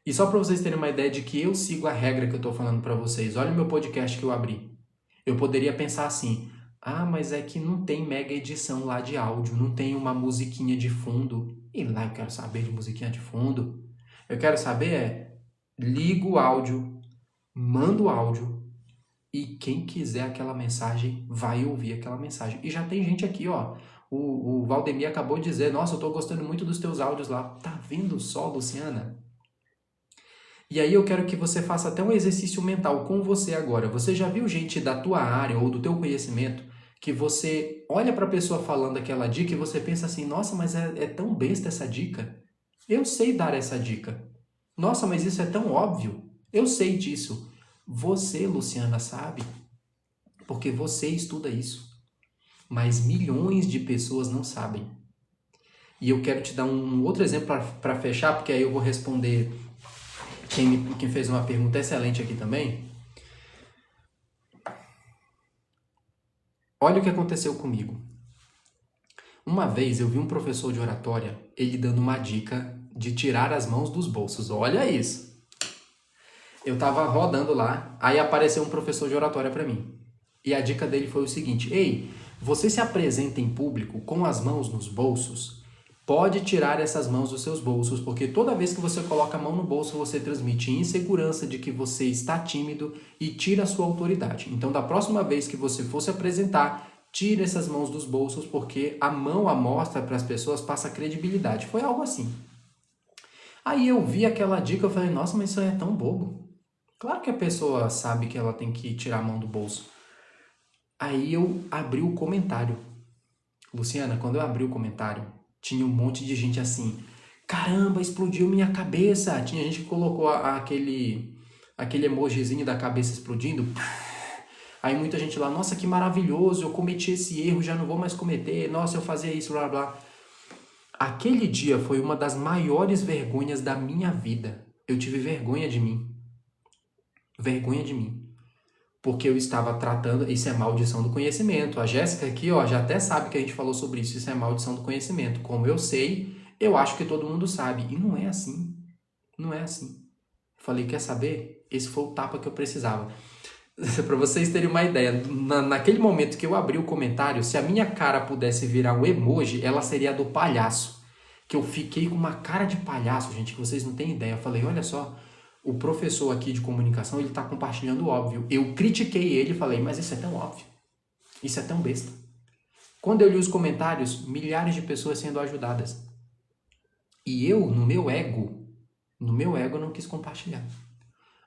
E só para vocês terem uma ideia de que eu sigo a regra que eu estou falando para vocês, olha o meu podcast que eu abri. Eu poderia pensar assim, mas é que não tem mega edição lá de áudio, não tem uma musiquinha de fundo. E lá eu quero saber de musiquinha de fundo. Eu quero saber ligo o áudio, mando o áudio e quem quiser aquela mensagem vai ouvir aquela mensagem. E já tem gente aqui, ó. O Valdemir acabou de dizer, nossa, eu tô gostando muito dos teus áudios lá. Tá vendo só, Luciana? E aí eu quero que você faça até um exercício mental com você agora. Você já viu gente da tua área ou do teu conhecimento que você olha para a pessoa falando aquela dica e você pensa assim, nossa, mas é tão besta essa dica. Eu sei dar essa dica. Nossa, mas isso é tão óbvio. Eu sei disso. Você, Luciana, sabe? Porque você estuda isso. Mas milhões de pessoas não sabem. E eu quero te dar um outro exemplo para fechar, porque aí eu vou responder quem fez uma pergunta excelente aqui também. Olha o que aconteceu comigo. Uma vez eu vi um professor de oratória, ele dando uma dica de tirar as mãos dos bolsos. Olha isso! Eu tava rodando lá, aí apareceu um professor de oratória para mim. E a dica dele foi o seguinte: ei, você se apresenta em público com as mãos nos bolsos? Pode tirar essas mãos dos seus bolsos, porque toda vez que você coloca a mão no bolso, você transmite insegurança de que você está tímido e tira a sua autoridade. Então, da próxima vez que você for se apresentar, tire essas mãos dos bolsos, porque a mão à mostra para as pessoas passa credibilidade. Foi algo assim. Aí eu vi aquela dica, eu falei, nossa, mas isso é tão bobo. Claro que a pessoa sabe que ela tem que tirar a mão do bolso. Aí eu abri o comentário. Luciana, quando eu abri o comentário, tinha um monte de gente assim, caramba, explodiu minha cabeça. Tinha gente que colocou aquele emojizinho da cabeça explodindo. Aí muita gente lá, nossa, que maravilhoso, eu cometi esse erro, já não vou mais cometer. Nossa, eu fazia isso, blá, blá. Aquele dia foi uma das maiores vergonhas da minha vida. Eu tive vergonha de mim. Vergonha de mim. Porque eu estava tratando, isso é maldição do conhecimento. A Jéssica aqui, ó, já até sabe que a gente falou sobre isso. Isso é maldição do conhecimento. Como eu sei, eu acho que todo mundo sabe. E não é assim. Não é assim. Falei, quer saber? Esse foi o tapa que eu precisava. Para vocês terem uma ideia, naquele momento que eu abri o comentário, se a minha cara pudesse virar um emoji, ela seria a do palhaço. Que eu fiquei com uma cara de palhaço, gente, que vocês não têm ideia. Eu falei, olha só, o professor aqui de comunicação, ele está compartilhando o óbvio. Eu critiquei ele e falei, mas isso é tão óbvio. Isso é tão besta. Quando eu li os comentários, milhares de pessoas sendo ajudadas. E eu, no meu ego, não quis compartilhar.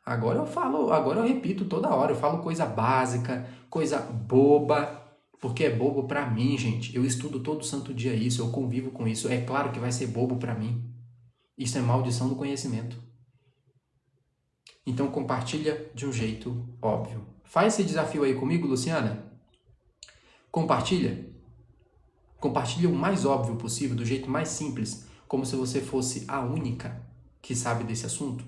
Agora eu repito toda hora, eu falo coisa básica, coisa boba, porque é bobo pra mim, gente. Eu estudo todo santo dia isso, eu convivo com isso. É claro que vai ser bobo pra mim. Isso é maldição do conhecimento. Então compartilha de um jeito óbvio. Faz esse desafio aí comigo, Luciana. Compartilha. Compartilha o mais óbvio possível, do jeito mais simples, como se você fosse a única que sabe desse assunto.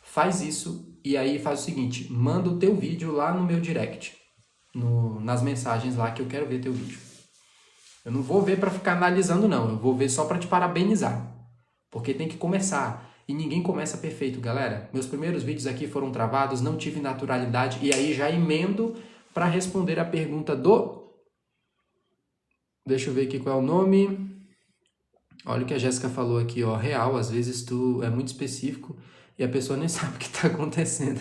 Faz isso e aí faz o seguinte, manda o teu vídeo lá no meu direct, nas mensagens lá que eu quero ver teu vídeo. Eu não vou ver para ficar analisando não, eu vou ver só para te parabenizar, porque tem que começar e ninguém começa perfeito, galera. Meus primeiros vídeos aqui foram travados, não tive naturalidade e aí já emendo para responder a pergunta do... Deixa eu ver aqui qual é o nome. Olha o que a Jéssica falou aqui, ó, real, às vezes tu é muito específico e a pessoa nem sabe o que está acontecendo.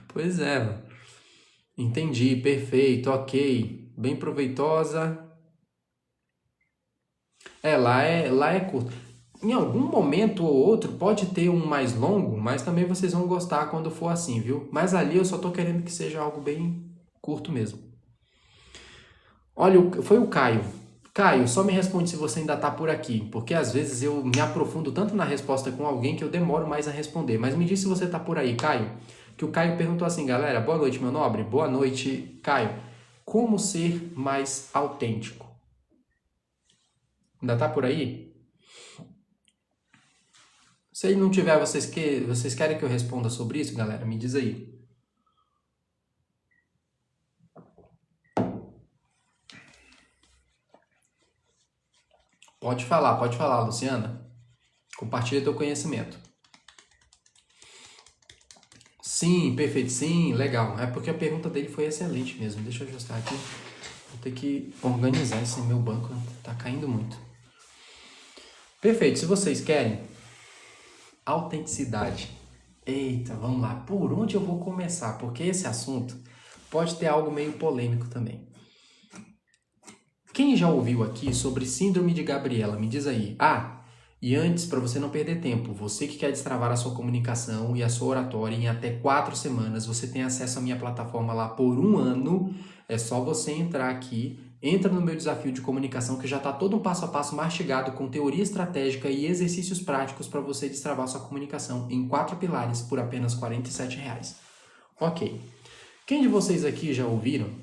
Pois é, entendi, perfeito, ok, bem proveitosa. Lá é curto. Em algum momento ou outro pode ter um mais longo, mas também vocês vão gostar quando for assim, viu? Mas ali eu só tô querendo que seja algo bem curto mesmo. Olha, foi o Caio. Caio, só me responde se você ainda tá por aqui, porque às vezes eu me aprofundo tanto na resposta com alguém que eu demoro mais a responder. Mas me diz se você tá por aí, Caio. Que o Caio perguntou assim, galera, boa noite, meu nobre. Boa noite, Caio. Como ser mais autêntico? Ainda tá por aí? Se ele não tiver, vocês querem que eu responda sobre isso, galera? Me diz aí. Pode falar, Luciana. Compartilha teu conhecimento. Sim, perfeito. Sim, legal. É porque a pergunta dele foi excelente mesmo. Deixa eu ajustar aqui. Vou ter que organizar esse meu banco. Tá caindo muito. Perfeito. Se vocês querem, autenticidade. Eita, vamos lá. Por onde eu vou começar? Porque esse assunto pode ter algo meio polêmico também. Quem já ouviu aqui sobre síndrome de Gabriela? Me diz aí. E antes, para você não perder tempo, você que quer destravar a sua comunicação e a sua oratória em até 4 semanas, você tem acesso à minha plataforma lá por 1 ano. É só você entrar aqui, entra no meu desafio de comunicação que já está todo um passo a passo mastigado com teoria estratégica e exercícios práticos para você destravar sua comunicação em 4 pilares por apenas R$ 47,00. Ok. Quem de vocês aqui já ouviram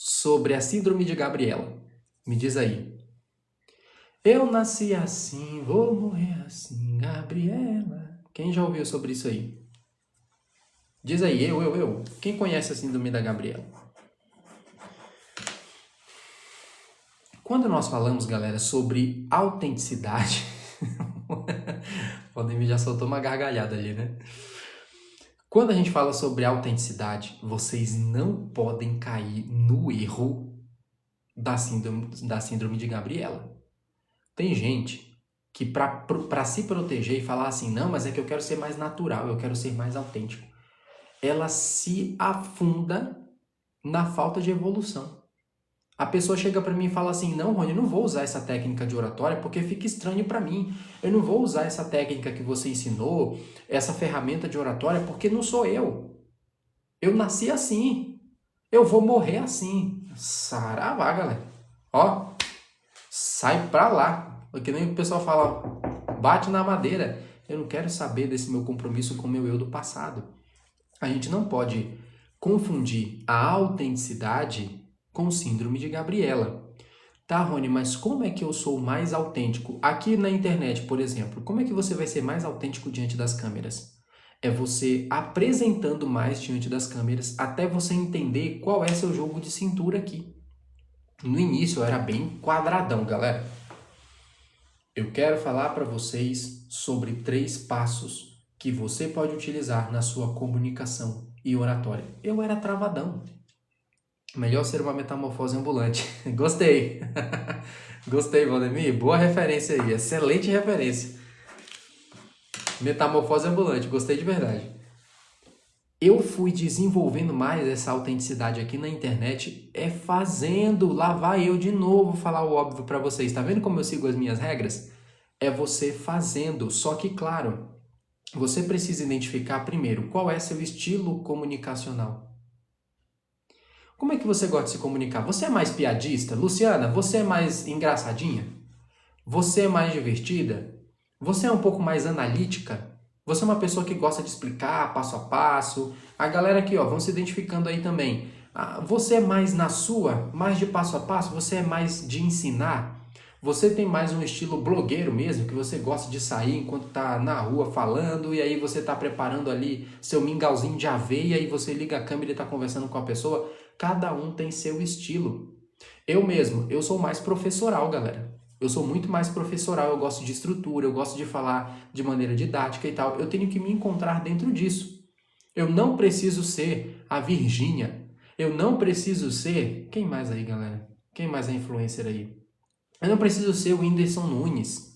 sobre a síndrome de Gabriela? Me diz aí. Eu nasci assim, vou morrer assim, Gabriela. Quem já ouviu sobre isso aí? Diz aí, eu. Quem conhece a síndrome da Gabriela? Quando nós falamos, galera, sobre autenticidade... O Ademir já soltou uma gargalhada ali, né? Quando a gente fala sobre autenticidade, vocês não podem cair no erro da síndrome de Gabriela. Tem gente que para se proteger e falar assim, não, mas é que eu quero ser mais natural, eu quero ser mais autêntico, ela se afunda na falta de evolução. A pessoa chega para mim e fala assim, não, Rony, eu não vou usar essa técnica de oratória porque fica estranho para mim. Eu não vou usar essa técnica que você ensinou, essa ferramenta de oratória, porque não sou eu. Eu nasci assim. Eu vou morrer assim. Saravá, galera. Ó, sai pra lá. Porque nem o pessoal fala, bate na madeira. Eu não quero saber desse meu compromisso com o meu eu do passado. A gente não pode confundir a autenticidade com síndrome de Gabriela. Tá, Rony, mas como é que eu sou mais autêntico? Aqui na internet, por exemplo, como é que você vai ser mais autêntico diante das câmeras? É você apresentando mais diante das câmeras até você entender qual é seu jogo de cintura aqui. No início eu era bem quadradão, galera. Eu quero falar para vocês sobre 3 passos que você pode utilizar na sua comunicação e oratória. Eu era travadão. Melhor ser uma metamorfose ambulante. Gostei. Gostei, Valdemir. Boa referência aí. Excelente referência. Metamorfose ambulante. Gostei de verdade. Eu fui desenvolvendo mais essa autenticidade aqui na internet fazendo. Lá vai eu de novo falar o óbvio para vocês. Tá vendo como eu sigo as minhas regras? É você fazendo. Só que, claro, você precisa identificar primeiro qual é seu estilo comunicacional. Como é que você gosta de se comunicar? Você é mais piadista? Luciana, você é mais engraçadinha? Você é mais divertida? Você é um pouco mais analítica? Você é uma pessoa que gosta de explicar passo a passo? A galera aqui, ó, vão se identificando aí também. Você é mais na sua, mais de passo a passo? Você é mais de ensinar? Você tem mais um estilo blogueiro mesmo, que você gosta de sair enquanto tá na rua falando e aí você tá preparando ali seu mingauzinho de aveia e você liga a câmera e tá conversando com a pessoa? Cada um tem seu estilo. Eu mesmo, eu sou mais professoral, galera. Eu sou muito mais professoral, eu gosto de estrutura, eu gosto de falar de maneira didática e tal. Eu tenho que me encontrar dentro disso. Eu não preciso ser a Virgínia. Eu não preciso ser... Quem mais aí, galera? Quem mais é influencer aí? Eu não preciso ser o Whindersson Nunes.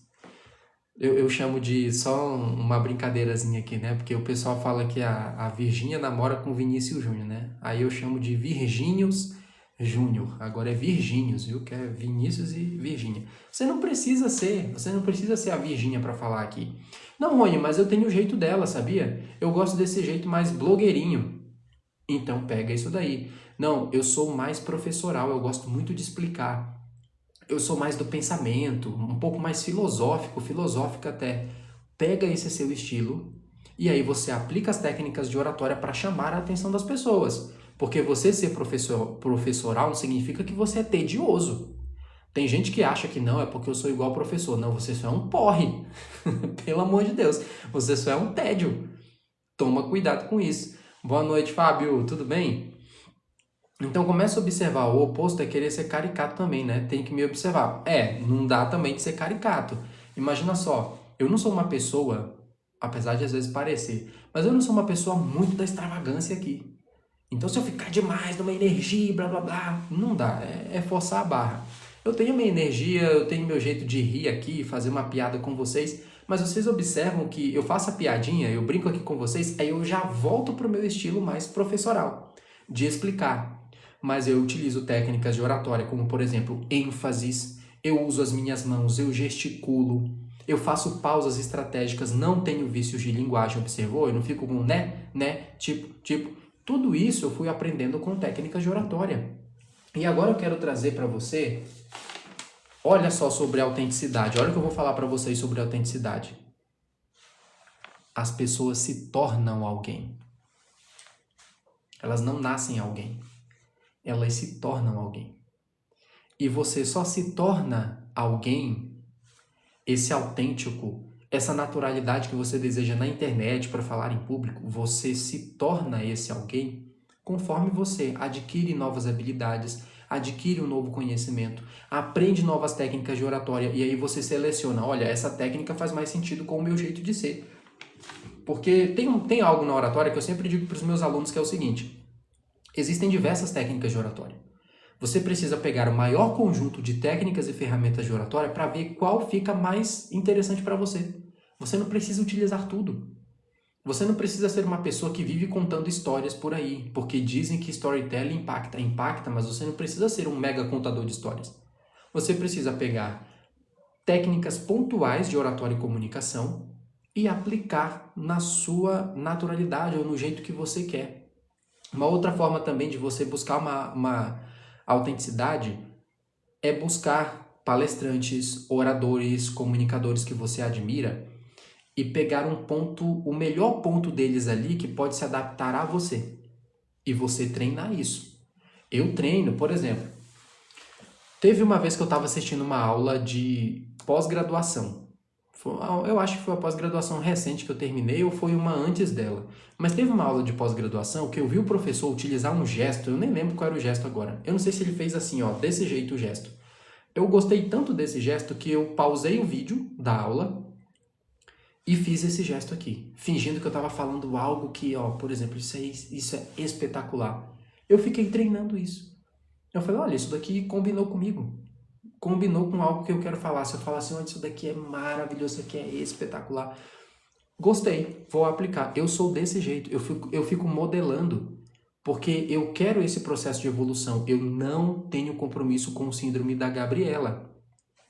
Eu chamo de só uma brincadeirazinha aqui, né? Porque o pessoal fala que a Virgínia namora com o Vinícius Júnior, né? Aí eu chamo de Virgínios Júnior. Agora é Virgínios, viu? Que é Vinícius e Virgínia. Você não precisa ser a Virgínia para falar aqui. Não, Rony, mas eu tenho o jeito dela, sabia? Eu gosto desse jeito mais blogueirinho. Então pega isso daí. Não, eu sou mais professoral, eu gosto muito de explicar. Eu sou mais do pensamento, um pouco mais filosófico até. Pega esse seu estilo e aí você aplica as técnicas de oratória para chamar a atenção das pessoas. Porque você ser professoral não significa que você é tedioso. Tem gente que acha que não, é porque eu sou igual ao professor. Não, você só é um porre. Pelo amor de Deus. Você só é um tédio. Toma cuidado com isso. Boa noite, Fábio. Tudo bem? Então começa a observar, o oposto é querer ser caricato também, né? Tem que me observar. Não dá também de ser caricato. Imagina só, eu não sou uma pessoa, apesar de às vezes parecer, mas eu não sou uma pessoa muito da extravagância aqui. Então se eu ficar demais numa energia, blá blá blá, não dá, é forçar a barra. Eu tenho minha energia, eu tenho meu jeito de rir aqui, fazer uma piada com vocês, mas vocês observam que eu faço a piadinha, eu brinco aqui com vocês, aí eu já volto pro meu estilo mais professoral, de explicar. Mas eu utilizo técnicas de oratória, como por exemplo, ênfases, eu uso as minhas mãos, eu gesticulo, eu faço pausas estratégicas, não tenho vícios de linguagem, observou? Eu não fico com tipo. Tudo isso eu fui aprendendo com técnicas de oratória. E agora eu quero trazer para você, olha só sobre autenticidade, olha o que eu vou falar para vocês sobre autenticidade. As pessoas se tornam alguém. Elas não nascem alguém. Elas se tornam alguém. E você só se torna alguém esse autêntico, essa naturalidade que você deseja na internet para falar em público, você se torna esse alguém conforme você adquire novas habilidades, adquire um novo conhecimento, aprende novas técnicas de oratória e aí você seleciona, olha, essa técnica faz mais sentido com o meu jeito de ser. Porque tem algo na oratória que eu sempre digo para os meus alunos que é o seguinte, existem diversas técnicas de oratória. Você precisa pegar o maior conjunto de técnicas e ferramentas de oratória para ver qual fica mais interessante para você. Você não precisa utilizar tudo. Você não precisa ser uma pessoa que vive contando histórias por aí, porque dizem que storytelling impacta. Impacta, mas você não precisa ser um mega contador de histórias. Você precisa pegar técnicas pontuais de oratória e comunicação e aplicar na sua naturalidade ou no jeito que você quer. Uma outra forma também de você buscar uma autenticidade é buscar palestrantes, oradores, comunicadores que você admira e pegar um ponto, o melhor ponto deles ali que pode se adaptar a você. E você treinar isso. Eu treino, por exemplo, teve uma vez que eu estava assistindo uma aula de pós-graduação. Eu acho que foi a pós-graduação recente que eu terminei ou foi uma antes dela. Mas teve uma aula de pós-graduação que eu vi o professor utilizar um gesto, eu nem lembro qual era o gesto agora. Eu não sei se ele fez assim, ó, desse jeito o gesto. Eu gostei tanto desse gesto que eu pausei o vídeo da aula e fiz esse gesto aqui, fingindo que eu estava falando algo que, ó, por exemplo, isso é espetacular. Eu fiquei treinando isso. Eu falei, olha, isso daqui combinou comigo. Combinou com algo que eu quero falar. Se eu falar assim, olha, isso daqui é maravilhoso, isso aqui é espetacular. Gostei, vou aplicar. Eu sou desse jeito, eu fico modelando, porque eu quero esse processo de evolução. Eu não tenho compromisso com o síndrome da Gabriela.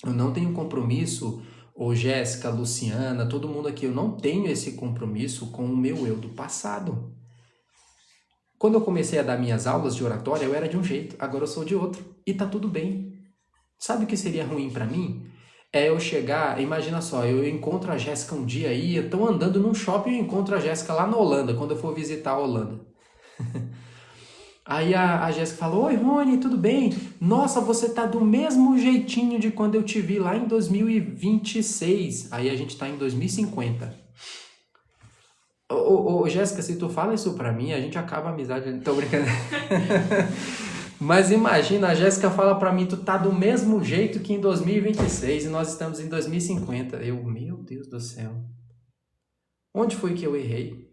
Eu não tenho compromisso... Ou Jéssica, Luciana, todo mundo aqui, eu não tenho esse compromisso com o meu eu do passado. Quando eu comecei a dar minhas aulas de oratória, eu era de um jeito, agora eu sou de outro. E tá tudo bem. Sabe o que seria ruim pra mim? É eu chegar, imagina só, eu encontro a Jéssica um dia aí, eu tô andando num shopping e eu encontro a Jéssica lá na Holanda, quando eu for visitar a Holanda. Aí a Jéssica falou, oi Rony, tudo bem? Nossa, você tá do mesmo jeitinho de quando eu te vi lá em 2026. Aí a gente tá em 2050. Ô Jéssica, se tu fala isso pra mim, a gente acaba a amizade. Tô brincando. Mas imagina, a Jéssica fala pra mim, tu tá do mesmo jeito que em 2026 e nós estamos em 2050. Meu Deus do céu. Onde foi que eu errei?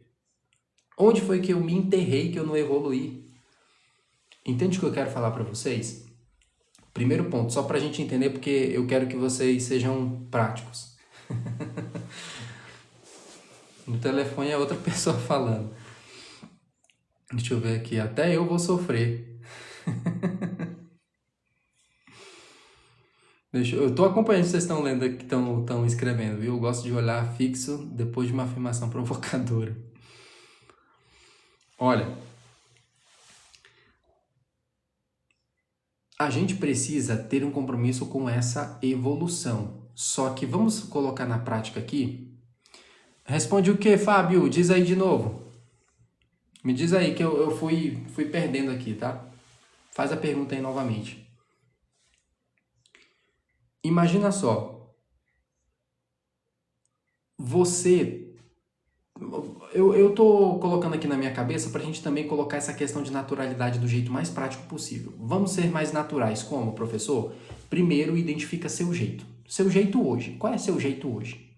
Onde foi que eu me enterrei, que eu não evoluí? Entende o que eu quero falar para vocês? Primeiro ponto, só para a gente entender, porque eu quero que vocês sejam práticos. No telefone é outra pessoa falando. Deixa eu ver aqui, até eu vou sofrer. Eu tô acompanhando se vocês estão lendo aqui, estão escrevendo, viu? Eu gosto de olhar fixo depois de uma afirmação provocadora. Olha, a gente precisa ter um compromisso com essa evolução. Só que vamos colocar na prática aqui. Responde o quê, Fábio? Diz aí de novo. Me diz aí que eu fui perdendo aqui, tá? Faz a pergunta aí novamente. Imagina só. Eu tô colocando aqui na minha cabeça pra gente também colocar essa questão de naturalidade do jeito mais prático possível. Vamos ser mais naturais. Como, professor? Primeiro, identifica seu jeito. Seu jeito hoje. Qual é seu jeito hoje?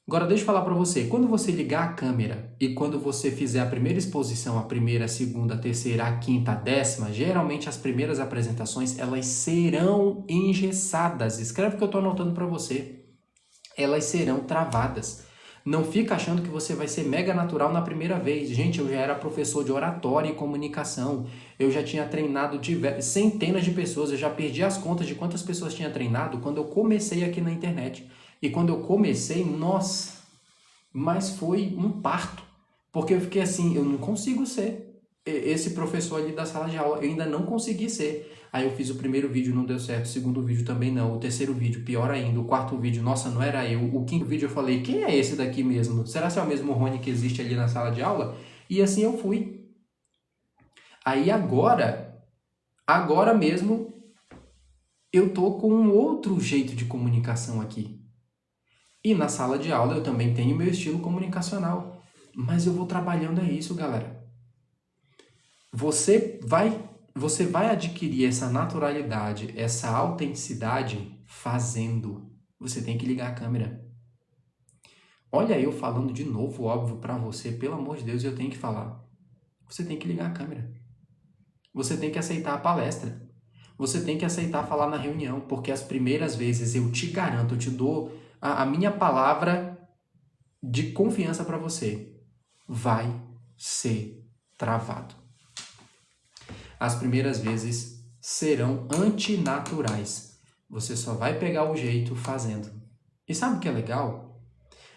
Agora, deixa eu falar pra você. Quando você ligar a câmera e quando você fizer a primeira exposição, a primeira, a segunda, a terceira, a quinta, a décima, geralmente as primeiras apresentações, elas serão engessadas. Escreve o que eu tô anotando pra você. Elas serão travadas. Não fica achando que você vai ser mega natural na primeira vez. Gente, eu já era professor de oratória e comunicação. Eu já tinha treinado centenas de pessoas. Eu já perdi as contas de quantas pessoas tinha treinado quando eu comecei aqui na internet. E quando eu comecei, nossa, mas foi um parto. Porque eu fiquei assim, eu não consigo ser esse professor ali da sala de aula. Eu ainda não consegui ser. Aí eu fiz o primeiro vídeo, não deu certo. O segundo vídeo também não. O terceiro vídeo, pior ainda. O quarto vídeo, nossa, não era eu. O quinto vídeo eu falei, quem é esse daqui mesmo? Será que é o mesmo Rony que existe ali na sala de aula? E assim eu fui. Aí agora mesmo, eu tô com um outro jeito de comunicação aqui. E na sala de aula eu também tenho meu estilo comunicacional. Mas eu vou trabalhando isso, galera. Você vai adquirir essa naturalidade, essa autenticidade fazendo. Você tem que ligar a câmera. Olha eu falando de novo, óbvio, para você, pelo amor de Deus, eu tenho que falar. Você tem que ligar a câmera. Você tem que aceitar a palestra. Você tem que aceitar falar na reunião, porque as primeiras vezes eu te garanto, eu te dou a minha palavra de confiança para você. Vai ser travado. As primeiras vezes serão antinaturais. Você só vai pegar o jeito fazendo. E sabe o que é legal?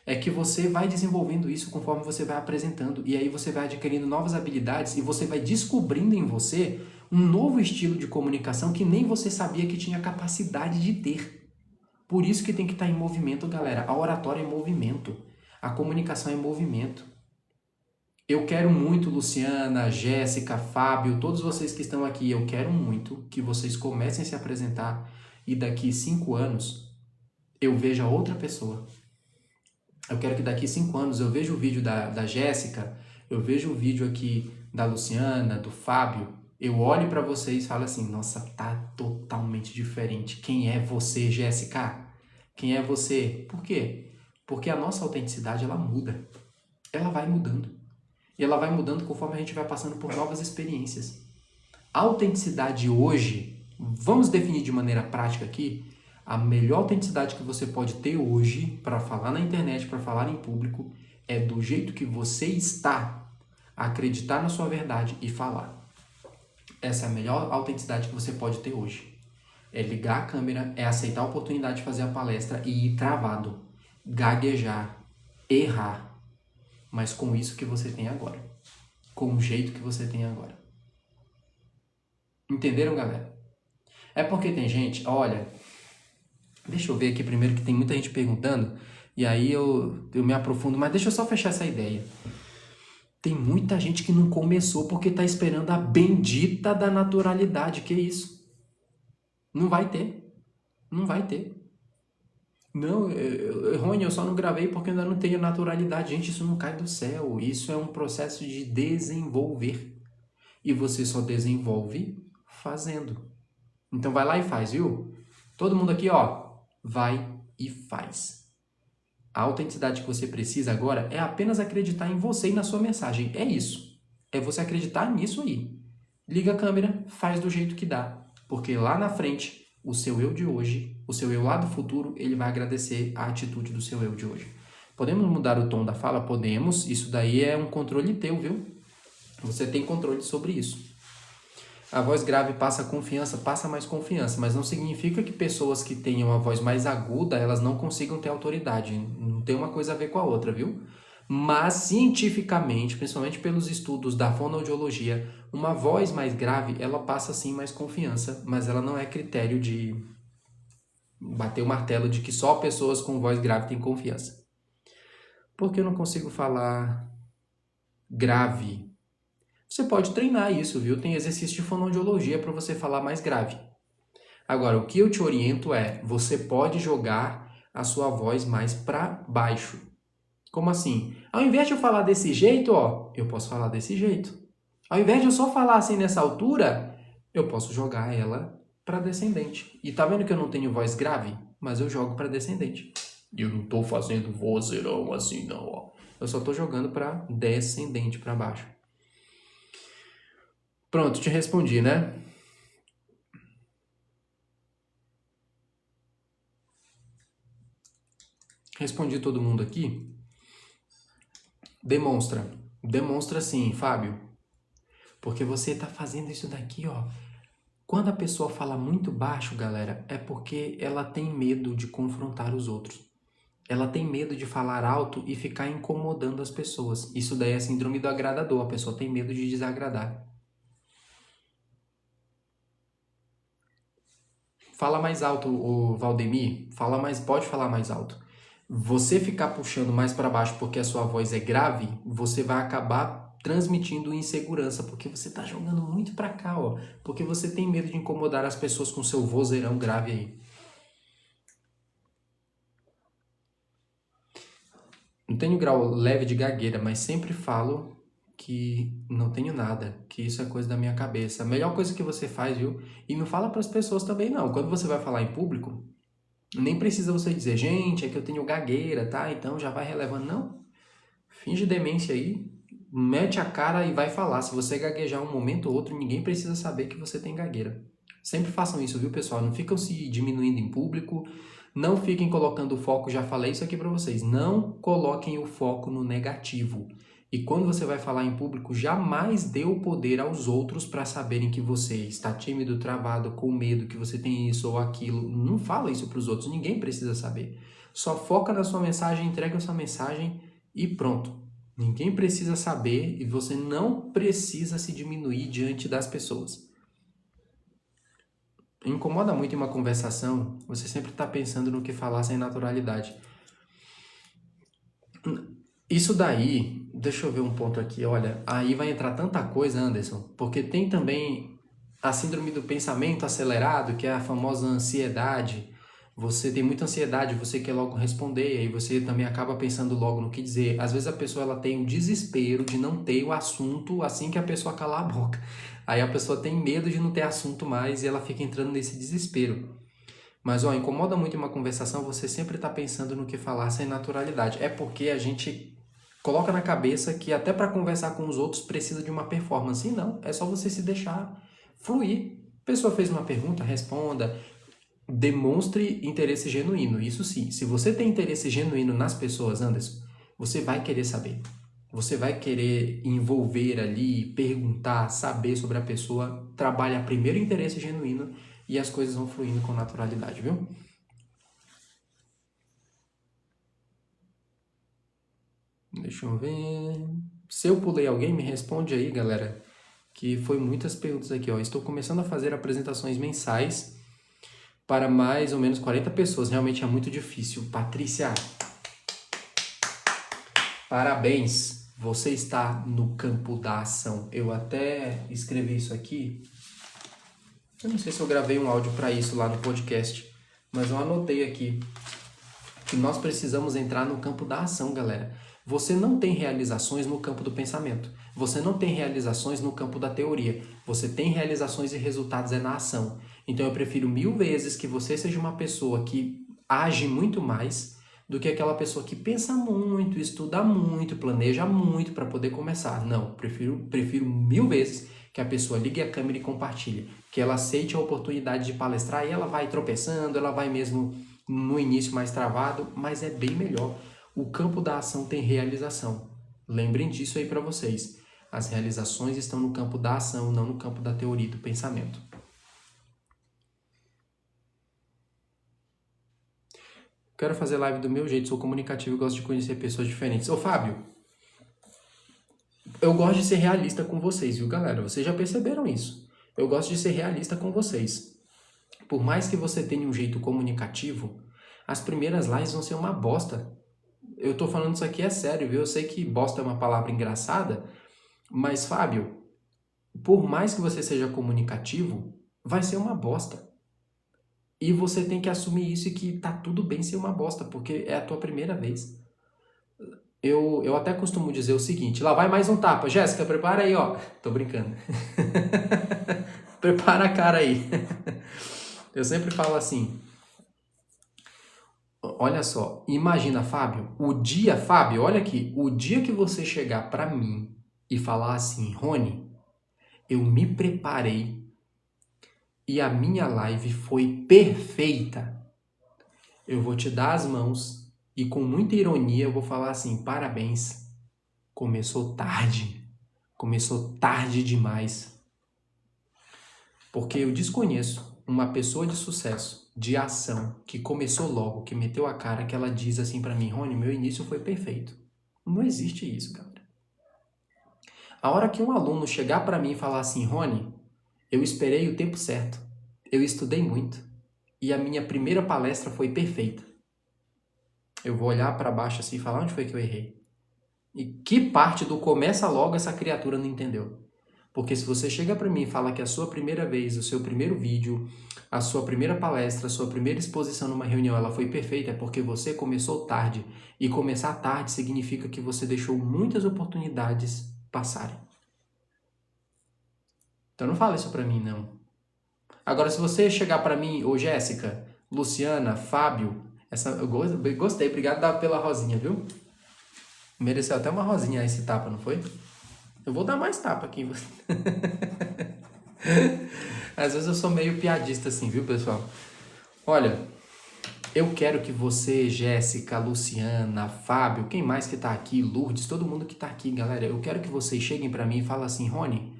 É que você vai desenvolvendo isso conforme você vai apresentando. E aí você vai adquirindo novas habilidades e você vai descobrindo em você um novo estilo de comunicação que nem você sabia que tinha capacidade de ter. Por isso que tem que estar em movimento, galera. A oratória é movimento. A comunicação é movimento. Eu quero muito, Luciana, Jéssica, Fábio, todos vocês que estão aqui, eu quero muito que vocês comecem a se apresentar e daqui 5 anos eu veja outra pessoa. Eu quero que daqui 5 anos eu veja o vídeo da Jéssica, eu vejo o vídeo aqui da Luciana, do Fábio, eu olho para vocês e falo assim, nossa, tá totalmente diferente. Quem é você, Jéssica? Quem é você? Por quê? Porque a nossa autenticidade, ela muda. Ela vai mudando. E ela vai mudando conforme a gente vai passando por novas experiências. A autenticidade hoje, vamos definir de maneira prática aqui, a melhor autenticidade que você pode ter hoje para falar na internet, para falar em público, é do jeito que você está, acreditar na sua verdade e falar. Essa é a melhor autenticidade que você pode ter hoje. É ligar a câmera, é aceitar a oportunidade de fazer a palestra e ir travado, gaguejar, errar. Mas com isso que você tem agora. Com o jeito que você tem agora. Entenderam, galera? É porque tem gente, olha, deixa eu ver aqui primeiro que tem muita gente perguntando, e aí eu me aprofundo, mas deixa eu só fechar essa ideia. Tem muita gente que não começou porque está esperando a bendita da naturalidade, que isso? Não vai ter. Não vai ter. Não, Rony, eu só não gravei porque ainda não tenho naturalidade. Gente, isso não cai do céu. Isso é um processo de desenvolver. E você só desenvolve fazendo. Então vai lá e faz, viu? Todo mundo aqui, ó, vai e faz. A autenticidade que você precisa agora é apenas acreditar em você e na sua mensagem. É isso. É você acreditar nisso aí. Liga a câmera, faz do jeito que dá. Porque lá na frente, o seu eu de hoje, o seu eu lá do futuro, ele vai agradecer a atitude do seu eu de hoje. Podemos mudar o tom da fala? Podemos. Isso daí é um controle teu, viu? Você tem controle sobre isso. A voz grave passa confiança, passa mais confiança, mas não significa que pessoas que tenham a voz mais aguda, elas não consigam ter autoridade. Não tem uma coisa a ver com a outra, viu? Mas cientificamente, principalmente pelos estudos da fonoaudiologia, uma voz mais grave, ela passa sim mais confiança, mas ela não é critério de bater o martelo de que só pessoas com voz grave têm confiança. Por que eu não consigo falar grave? Você pode treinar isso, viu? Tem exercício de fonoaudiologia para você falar mais grave. Agora, o que eu te oriento é, você pode jogar a sua voz mais para baixo. Como assim? Ao invés de eu falar desse jeito, ó, eu posso falar desse jeito. Ao invés de eu só falar assim nessa altura, eu posso jogar ela para descendente. E tá vendo que eu não tenho voz grave? Mas eu jogo para descendente. E eu não tô fazendo vozeirão assim não, ó. Eu só tô jogando para descendente, para baixo. Pronto, te respondi, né? Respondi todo mundo aqui. Demonstra. Demonstra sim, Fábio. Porque você tá fazendo isso daqui, ó. Quando a pessoa fala muito baixo, galera, é porque ela tem medo de confrontar os outros. Ela tem medo de falar alto e ficar incomodando as pessoas. Isso daí é síndrome do agradador. A pessoa tem medo de desagradar. Fala mais alto, o Valdemir. Pode falar mais alto. Você ficar puxando mais para baixo porque a sua voz é grave, você vai acabar transmitindo insegurança, porque você está jogando muito para cá, ó, porque você tem medo de incomodar as pessoas com seu vozeirão grave aí. Não tenho grau leve de gagueira, mas sempre falo que não tenho nada, que isso é coisa da minha cabeça. A melhor coisa que você faz, viu? E não fala para as pessoas também, não. Quando você vai falar em público, nem precisa você dizer, gente, é que eu tenho gagueira, tá? Então já vai relevando. Não. Finge demência aí, mete a cara e vai falar. Se você gaguejar um momento ou outro, ninguém precisa saber que você tem gagueira. Sempre façam isso, viu, pessoal? Não ficam se diminuindo em público, não fiquem colocando o foco, já falei isso aqui para vocês, não coloquem o foco no negativo. E quando você vai falar em público, jamais dê o poder aos outros para saberem que você está tímido, travado, com medo, que você tem isso ou aquilo. Não fala isso para os outros, ninguém precisa saber. Só foca na sua mensagem, entrega a sua mensagem e pronto. Ninguém precisa saber e você não precisa se diminuir diante das pessoas. Incomoda muito em uma conversação, você sempre está pensando no que falar sem naturalidade. Isso daí, deixa eu ver um ponto aqui, olha, aí vai entrar tanta coisa, Anderson, porque tem também a síndrome do pensamento acelerado, que é a famosa ansiedade. Você tem muita ansiedade, você quer logo responder, e aí você também acaba pensando logo no que dizer. Às vezes a pessoa ela tem um desespero de não ter o assunto assim que a pessoa calar a boca. Aí a pessoa tem medo de não ter assunto mais e ela fica entrando nesse desespero. Mas, ó, incomoda muito em uma conversação você sempre tá pensando no que falar sem naturalidade. É porque a gente coloca na cabeça que até para conversar com os outros precisa de uma performance. E não, é só você se deixar fluir. A pessoa fez uma pergunta, responda. Demonstre interesse genuíno. Isso sim, se você tem interesse genuíno nas pessoas, Anderson, você vai querer saber. Você vai querer envolver ali, perguntar, saber sobre a pessoa. Trabalha primeiro o interesse genuíno e as coisas vão fluindo com naturalidade, viu? Deixa eu ver. Se eu pulei alguém, me responde aí, galera, que foi muitas perguntas aqui, ó. Estou começando a fazer apresentações mensais para mais ou menos 40 pessoas. Realmente é muito difícil. Patrícia, parabéns. Você está no campo da ação. Eu até escrevi isso aqui. Eu não sei se eu gravei um áudio para isso lá no podcast, mas eu anotei aqui que nós precisamos entrar no campo da ação, galera. Você não tem realizações no campo do pensamento. Você não tem realizações no campo da teoria. Você tem realizações e resultados na ação. Então eu prefiro 1000 vezes que você seja uma pessoa que age muito mais do que aquela pessoa que pensa muito, estuda muito, planeja muito para poder começar. Não, prefiro 1000 vezes que a pessoa ligue a câmera e compartilhe, que ela aceite a oportunidade de palestrar e ela vai tropeçando, ela vai mesmo no início mais travado, mas é bem melhor. O campo da ação tem realização. Lembrem disso aí para vocês. As realizações estão no campo da ação, não no campo da teoria e do pensamento. Quero fazer live do meu jeito, sou comunicativo e gosto de conhecer pessoas diferentes. Ô, Fábio, eu gosto de ser realista com vocês, viu, galera? Vocês já perceberam isso. Eu gosto de ser realista com vocês. Por mais que você tenha um jeito comunicativo, as primeiras lives vão ser uma bosta. Eu tô falando isso aqui é sério, viu? Eu sei que bosta é uma palavra engraçada, mas, Fábio, por mais que você seja comunicativo, vai ser uma bosta. E você tem que assumir isso e que tá tudo bem ser uma bosta, porque é a tua primeira vez. Eu até costumo dizer o seguinte, lá vai mais um tapa. Jéssica, prepara aí, ó. Tô brincando. Prepara a cara aí. Eu sempre falo assim, olha só, imagina, Fábio, olha aqui, o dia que você chegar pra mim e falar assim, Rony, eu me preparei e a minha live foi perfeita. Eu vou te dar as mãos e com muita ironia eu vou falar assim, parabéns, começou tarde demais. Porque eu desconheço uma pessoa de sucesso, de ação, que começou logo, que meteu a cara, que ela diz assim pra mim, Rony, meu início foi perfeito. Não existe isso, galera. A hora que um aluno chegar pra mim e falar assim, Rony, eu esperei o tempo certo, eu estudei muito e a minha primeira palestra foi perfeita. Eu vou olhar pra baixo assim e falar, onde foi que eu errei? E que parte do começa logo essa criatura não entendeu? Porque se você chega para mim e fala que a sua primeira vez, o seu primeiro vídeo, a sua primeira palestra, a sua primeira exposição numa reunião, ela foi perfeita, é porque você começou tarde. E começar tarde significa que você deixou muitas oportunidades passarem. Então não fala isso para mim, não. Agora, se você chegar para mim, ô Jéssica, Luciana, Fábio, eu gostei, obrigado pela rosinha, viu? Mereceu até uma rosinha esse tapa, não foi? Eu vou dar mais tapa aqui. Às vezes eu sou meio piadista assim, viu, pessoal? Olha, eu quero que você, Jéssica, Luciana, Fábio, quem mais que tá aqui, Lourdes, todo mundo que tá aqui, galera, eu quero que vocês cheguem pra mim e falem assim, Rony,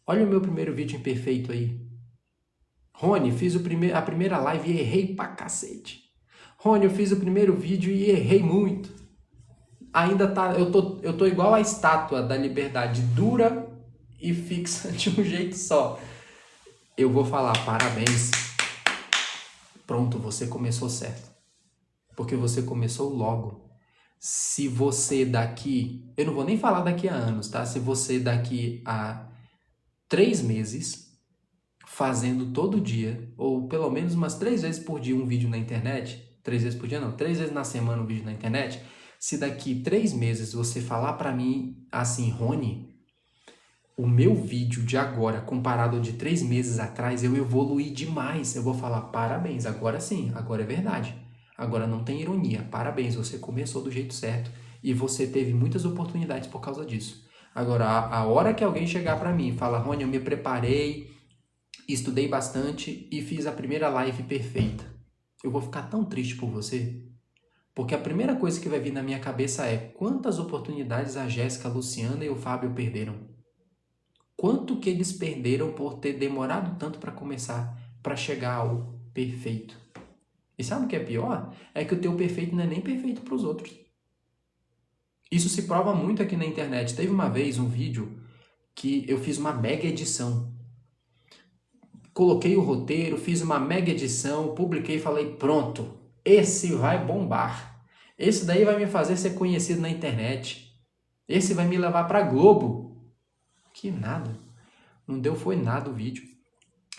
olha o meu primeiro vídeo imperfeito aí. Rony, fiz a primeira live e errei pra cacete. Rony, eu fiz o primeiro vídeo e errei muito. Ainda tá, eu tô igual a estátua da liberdade, dura e fixa de um jeito só. Eu vou falar parabéns. Pronto, você começou certo. Porque você começou logo. Se você daqui, eu não vou nem falar daqui a anos, tá? Se você daqui a 3 meses, fazendo todo dia, ou pelo menos umas 3 vezes por dia um vídeo na internet, 3 vezes por dia não, 3 vezes na semana um vídeo na internet, se daqui 3 meses você falar pra mim assim, Rony, o meu vídeo de agora, comparado ao de 3 meses atrás, eu evoluí demais. Eu vou falar, parabéns, agora sim, agora é verdade. Agora não tem ironia, parabéns, você começou do jeito certo e você teve muitas oportunidades por causa disso. Agora, a hora que alguém chegar para mim e falar, Rony, eu me preparei, estudei bastante e fiz a primeira live perfeita, eu vou ficar tão triste por você. Porque a primeira coisa que vai vir na minha cabeça é quantas oportunidades a Jéssica, a Luciana e o Fábio perderam. Quanto que eles perderam por ter demorado tanto para começar, para chegar ao perfeito. E sabe o que é pior? É que o teu perfeito não é nem perfeito para os outros. Isso se prova muito aqui na internet. Teve uma vez um vídeo que eu fiz uma mega edição. Coloquei o roteiro, fiz uma mega edição, publiquei e falei, pronto, esse vai bombar. Esse daí vai me fazer ser conhecido na internet. Esse vai me levar para Globo. Que nada. Não deu foi nada o vídeo.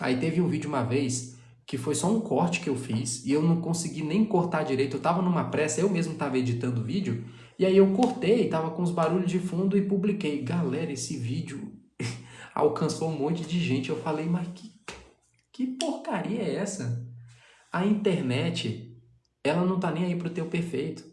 Aí teve um vídeo uma vez que foi só um corte que eu fiz e eu não consegui nem cortar direito. Eu tava numa pressa, eu mesmo tava editando o vídeo e aí eu cortei, tava com os barulhos de fundo e publiquei. Galera, esse vídeo alcançou um monte de gente. Eu falei, mas que porcaria é essa? A internet, ela não tá nem aí pro teu perfeito.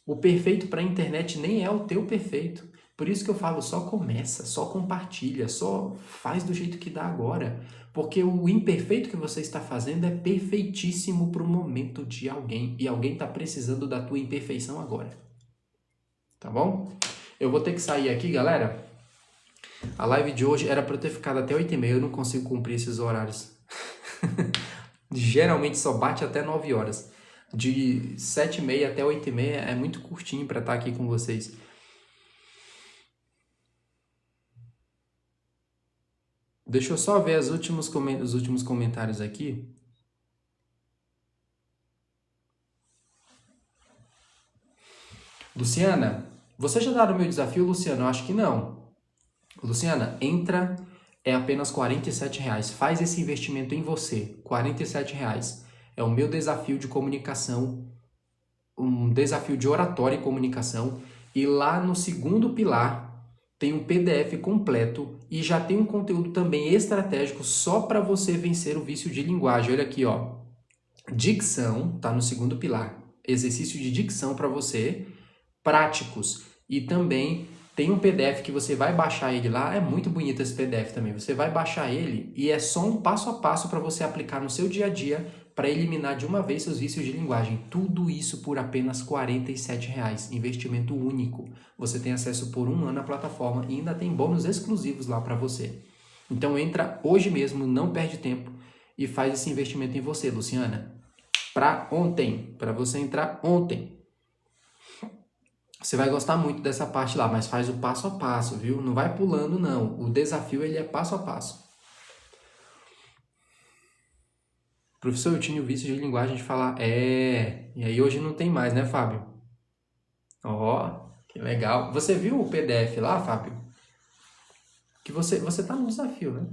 O perfeito para a internet nem é o teu perfeito. Por isso que eu falo, só começa, só compartilha, só faz do jeito que dá agora. Porque o imperfeito que você está fazendo é perfeitíssimo para o momento de alguém. E alguém está precisando da tua imperfeição agora. Tá bom? Eu vou ter que sair aqui, galera. A live de hoje era para eu ter ficado até 8h30. Eu não consigo cumprir esses horários. Geralmente só bate até 9 horas. De 7h30 até 8h30 é muito curtinho para estar aqui com vocês. Deixa eu só ver os últimos comentários aqui. Luciana, você já dá o meu desafio, Luciana? Eu acho que não. Luciana, entra, é apenas R$47. Faz esse investimento em você, R$47. É o meu desafio de comunicação, um desafio de oratória e comunicação. E lá no segundo pilar tem um PDF completo e já tem um conteúdo também estratégico só para você vencer o vício de linguagem. Olha aqui, ó. Dicção, tá no segundo pilar. Exercício de dicção para você, práticos. E também tem um PDF que você vai baixar ele lá. É muito bonito esse PDF também. Você vai baixar ele e é só um passo a passo para você aplicar no seu dia a dia para eliminar de uma vez seus vícios de linguagem. Tudo isso por apenas R$47. Investimento único. Você tem acesso por 1 ano à plataforma e ainda tem bônus exclusivos lá para você. Então entra hoje mesmo, não perde tempo e faz esse investimento em você, Luciana. Para ontem, para você entrar ontem. Você vai gostar muito dessa parte lá, mas faz o passo a passo, viu? Não vai pulando, não. O desafio, ele é passo a passo. Professor, eu tinha o vício de linguagem de falar, e aí hoje não tem mais, né, Fábio? Ó, Que legal. Você viu o PDF lá, Fábio? Que você tá no desafio, né?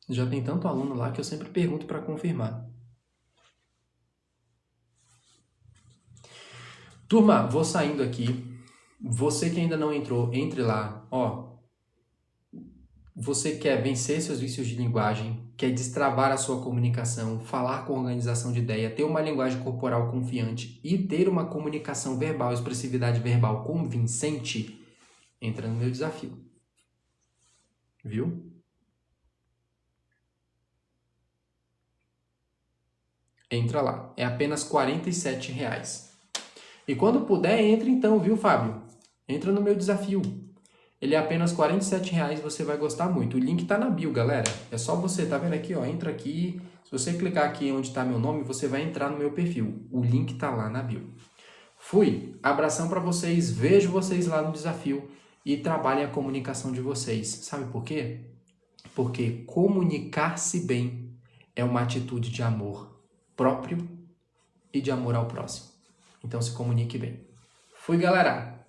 Já tem tanto aluno lá que eu sempre pergunto para confirmar. Turma, vou saindo aqui. Você que ainda não entrou, entre lá. Ó, você quer vencer seus vícios de linguagem, quer destravar a sua comunicação, falar com organização de ideia, ter uma linguagem corporal confiante e ter uma comunicação verbal, expressividade verbal convincente, entra no meu desafio. Viu? Entra lá. É apenas R$ 47. E quando puder, entre então, viu, Fábio? Entra no meu desafio. Ele é apenas R$ 47, você vai gostar muito. O link tá na bio, galera. É só você, tá vendo aqui, ó, entra aqui. Se você clicar aqui onde tá meu nome, você vai entrar no meu perfil. O link tá lá na bio. Fui. Abração para vocês. Vejo vocês lá no desafio e trabalhem a comunicação de vocês. Sabe por quê? Porque comunicar-se bem é uma atitude de amor próprio e de amor ao próximo. Então se comunique bem. Fui, galera!